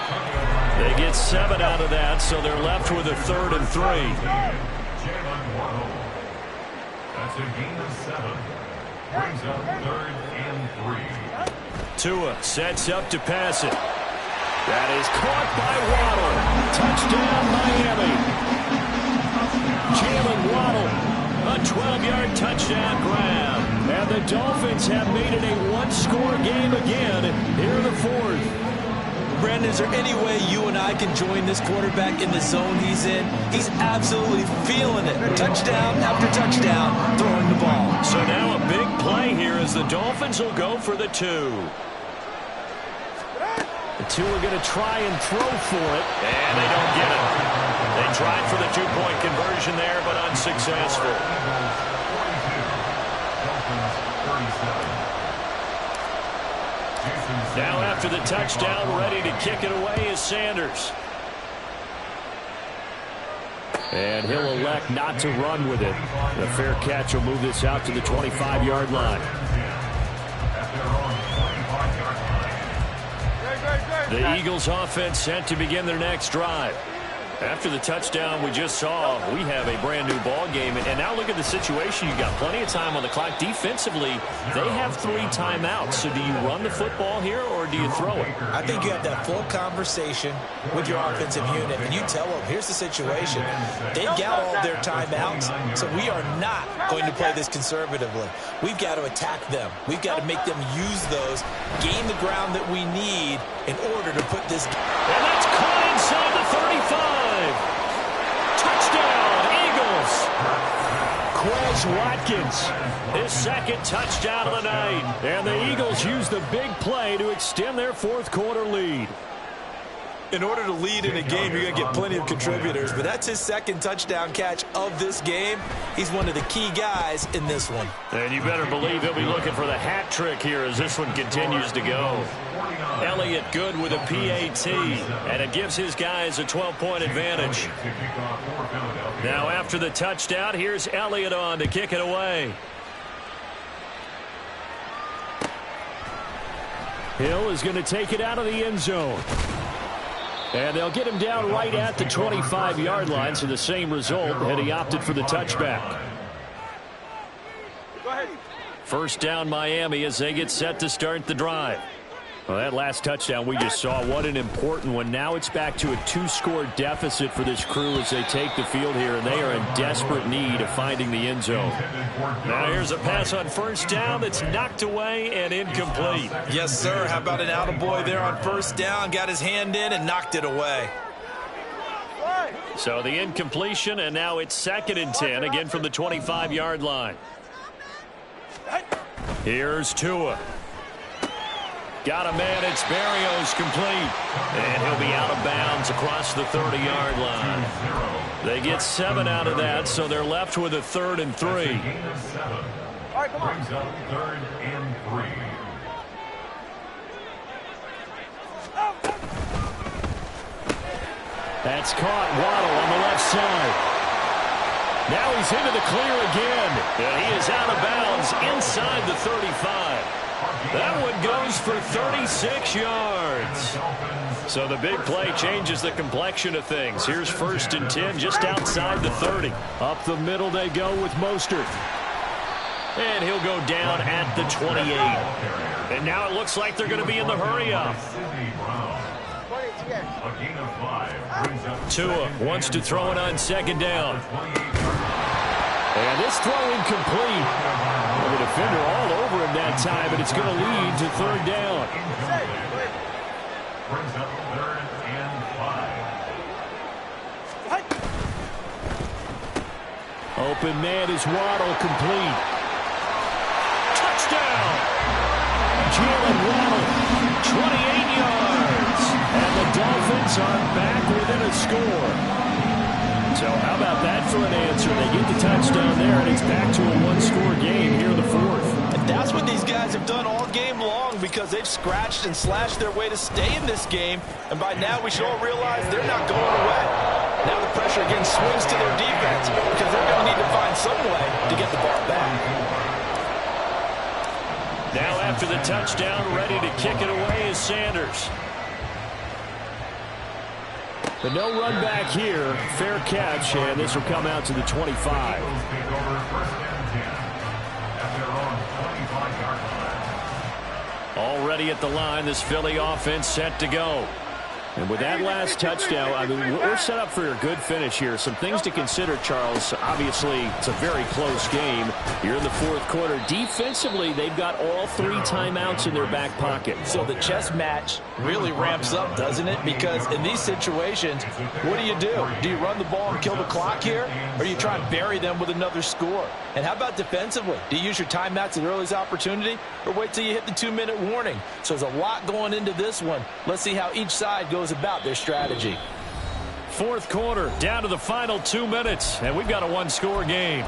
S6: They get 7 out of that, so they're left with a 3rd and 3.
S3: Jalen Waddle. That's a gain of 7. Brings up 3rd and 3.
S6: Tua sets up to pass it. That is caught by Waddle. Touchdown, Miami. Jalen Waddle A 12-yard touchdown grab. And the Dolphins have made it a one-score game again here in the fourth.
S5: Brandon, is there any way you and I can join this quarterback in the zone he's in? He's absolutely feeling it. Touchdown after touchdown, throwing the ball.
S6: So now a big play here as the Dolphins will go for the 2. The 2 are going to try and throw for it.
S1: And they don't get it. They tried for the 2-point conversion there, but unsuccessful.
S6: Now after the touchdown, ready to kick it away is Sanders. And he'll elect not to run with it. The fair catch will move this out to the 25-yard line. The Eagles offense set to begin their next drive. After the touchdown we just saw, we have a brand new ball game. And now look at the situation. You've got plenty of time on the clock. Defensively, they have 3 timeouts. So do you run the football here or do you throw it?
S2: I think you have that full conversation with your offensive unit, and you tell them, here's the situation. They've got all their timeouts, so we are not going to play this conservatively. We've got to attack them. We've got to make them use those, gain the ground that we need in order to put this.
S6: And that's caught inside the 35. Touchdown, Eagles. Quez Watkins, his second touchdown of the night. And the Eagles use the big play to extend their fourth-quarter lead.
S5: In order to lead in a game, you're going to get plenty of contributors, but that's his second touchdown catch of this game. He's one of the key guys in this one.
S6: And you better believe he'll be looking for the hat trick here as this one continues to go. Elliott good with a PAT, and it gives his guys a 12-point advantage. Now after the touchdown, here's Elliott on to kick it away. Hill is going to take it out of the end zone. And they'll get him down right at the 25-yard line, so the same result had he opted for the touchback. First down Miami as they get set to start the drive. Well, that last touchdown we just saw, what an important one. Now it's back to a 2-score deficit for this crew as they take the field here, and they are in desperate need of finding the end zone. Now here's a pass on first down that's knocked away and incomplete.
S5: Yes, sir. How about an attaboy there on first down? Got his hand in and knocked it away.
S6: So the incompletion, and now it's 2nd and 10, again from the 25-yard line. Here's Tua. Got a man, it's Berrios complete. And he'll be out of bounds across the 30-yard line. They get 7 out of that, so they're left with a 3rd and 3.
S3: All right, come on. Brings up 3rd and 3.
S6: That's caught. Waddle on the left side. Now he's into the clear again. And he is out of bounds inside the 35. That one goes for 36 yards. So the big play changes the complexion of things. Here's 1st and 10 just outside the 30. Up the middle they go with Mostert. And he'll go down at the 28. And now it looks like they're going to be in the hurry-up. Tua wants to throw it on 2nd down. And this throw incomplete. The defender all over him that time, but it's going to lead to 3rd down.
S3: Brings up 3rd and 5.
S6: Open man is Waddle, complete. Touchdown! Jalen Waddle, 28 yards. And the Dolphins are back within a score. So how about that for an answer? They get the touchdown there, and it's back to a 1-score game here in the 4th.
S5: And that's what these guys have done all game long, because they've scratched and slashed their way to stay in this game. And by now we should all realize they're not going away. Now the pressure again swings to their defense, because they're going to need to find some way to get the ball back.
S6: Now after the touchdown, ready to kick it away is Sanders. But no run back here. Fair catch, and this will come out to the 25. Already at the line, this Philly offense set to go. And with that last touchdown, I mean, we're set up for a good finish here. Some things to consider, Charles. Obviously, it's a very close game. You're in the fourth quarter. Defensively, they've got all 3 timeouts in their back pocket.
S5: So the chess match really ramps up, doesn't it? Because in these situations, what do? Do you run the ball and kill the clock here? Or do you try and bury them with another score? And how about defensively? Do you use your timeouts at the earliest opportunity? Or wait till you hit the 2-minute warning? So there's a lot going into this one. Let's see how each side goes about their strategy.
S6: Fourth quarter, down to the final 2 minutes, and we've got a 1-score game.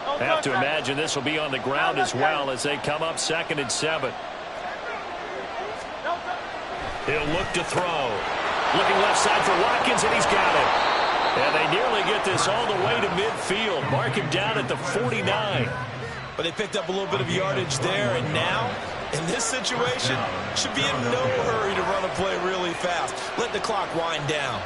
S6: I have to imagine this will be on the ground as well as they come up 2nd and 7. He'll look to throw. Looking left side for Watkins, and he's got it. And they nearly get this all the way to midfield. Mark him down at the 49.
S2: But they picked up a little bit of yardage there, and now, in this situation, should be in no hurry to run a play really fast. Let the clock wind down.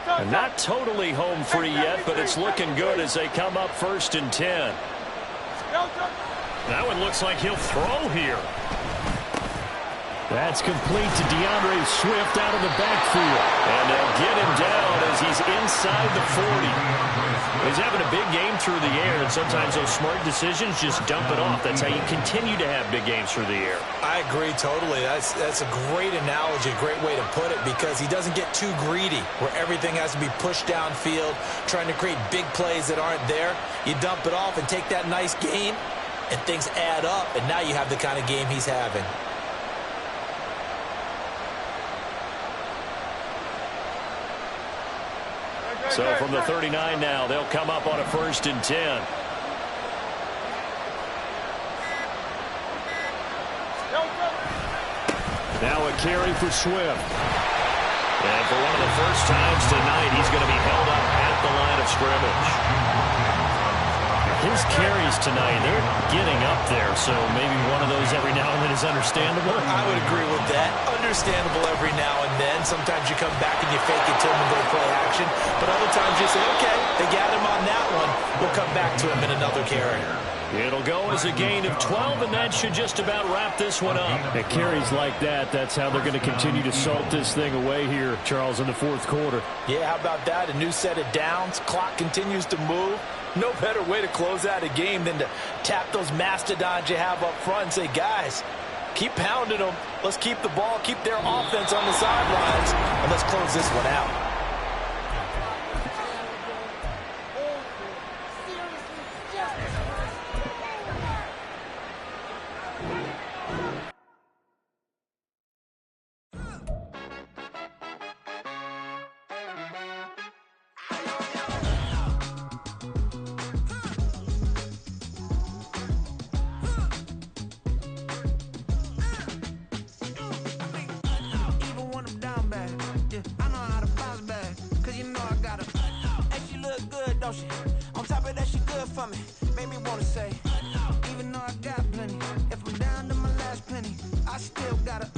S6: And not totally home free yet, but it's looking good as they come up 1st and 10. That one looks like he'll throw here. That's complete to DeAndre Swift out of the backfield. And they'll get him down as he's inside the 40. He's having a big game through the air, and sometimes those smart decisions just dump it off. That's how you continue to have big games through the air.
S2: I agree totally. That's a great analogy, a great way to put it, because he doesn't get too greedy where everything has to be pushed downfield, trying to create big plays that aren't there. You dump it off and take that nice gain, and things add up, and now you have the kind of game he's having.
S6: So from the 39 now, they'll come up on a 1st and 10. Now a carry for Swift. And for one of the first times tonight, he's going to be held up at the line of scrimmage. His carries tonight, they're getting up there, so maybe one of those every now and then is understandable.
S2: I would agree with that. Understandable every now and then. Sometimes you come back and you fake it to him and go play action. But other times you say, okay, they got him on that one. We'll come back to him in another carry.
S6: It'll go as a gain of 12, and that should just about wrap this one up. At carries like that, that's how they're going to continue to salt this thing away here, Charles, in the fourth quarter.
S5: Yeah, how about that? A new set of downs. Clock continues to move. No better way to close out a game than to tap those mastodons you have up front and say, guys, keep pounding them. Let's keep the ball, keep their offense on the sidelines, and let's close this one out.
S9: On top of that, she good for me. Made me wanna say, even though I got plenty, if I'm down to my last penny, I still gotta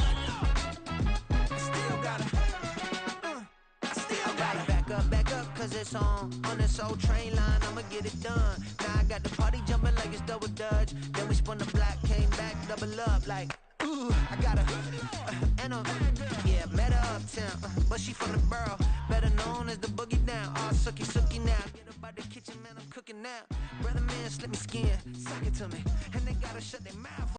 S9: back up, cause it's on this old train line, I'ma get it done. Now I got the party jumping like it's double dutch. Then we spun the block, came back, double up like, ooh, I got yeah, met her uptown, but she from the borough, better known as the boogie down. All sookie now, get up out the kitchen, man, I'm cooking now. Brother man, slip me skin, suck it to me, and they gotta shut their mouth.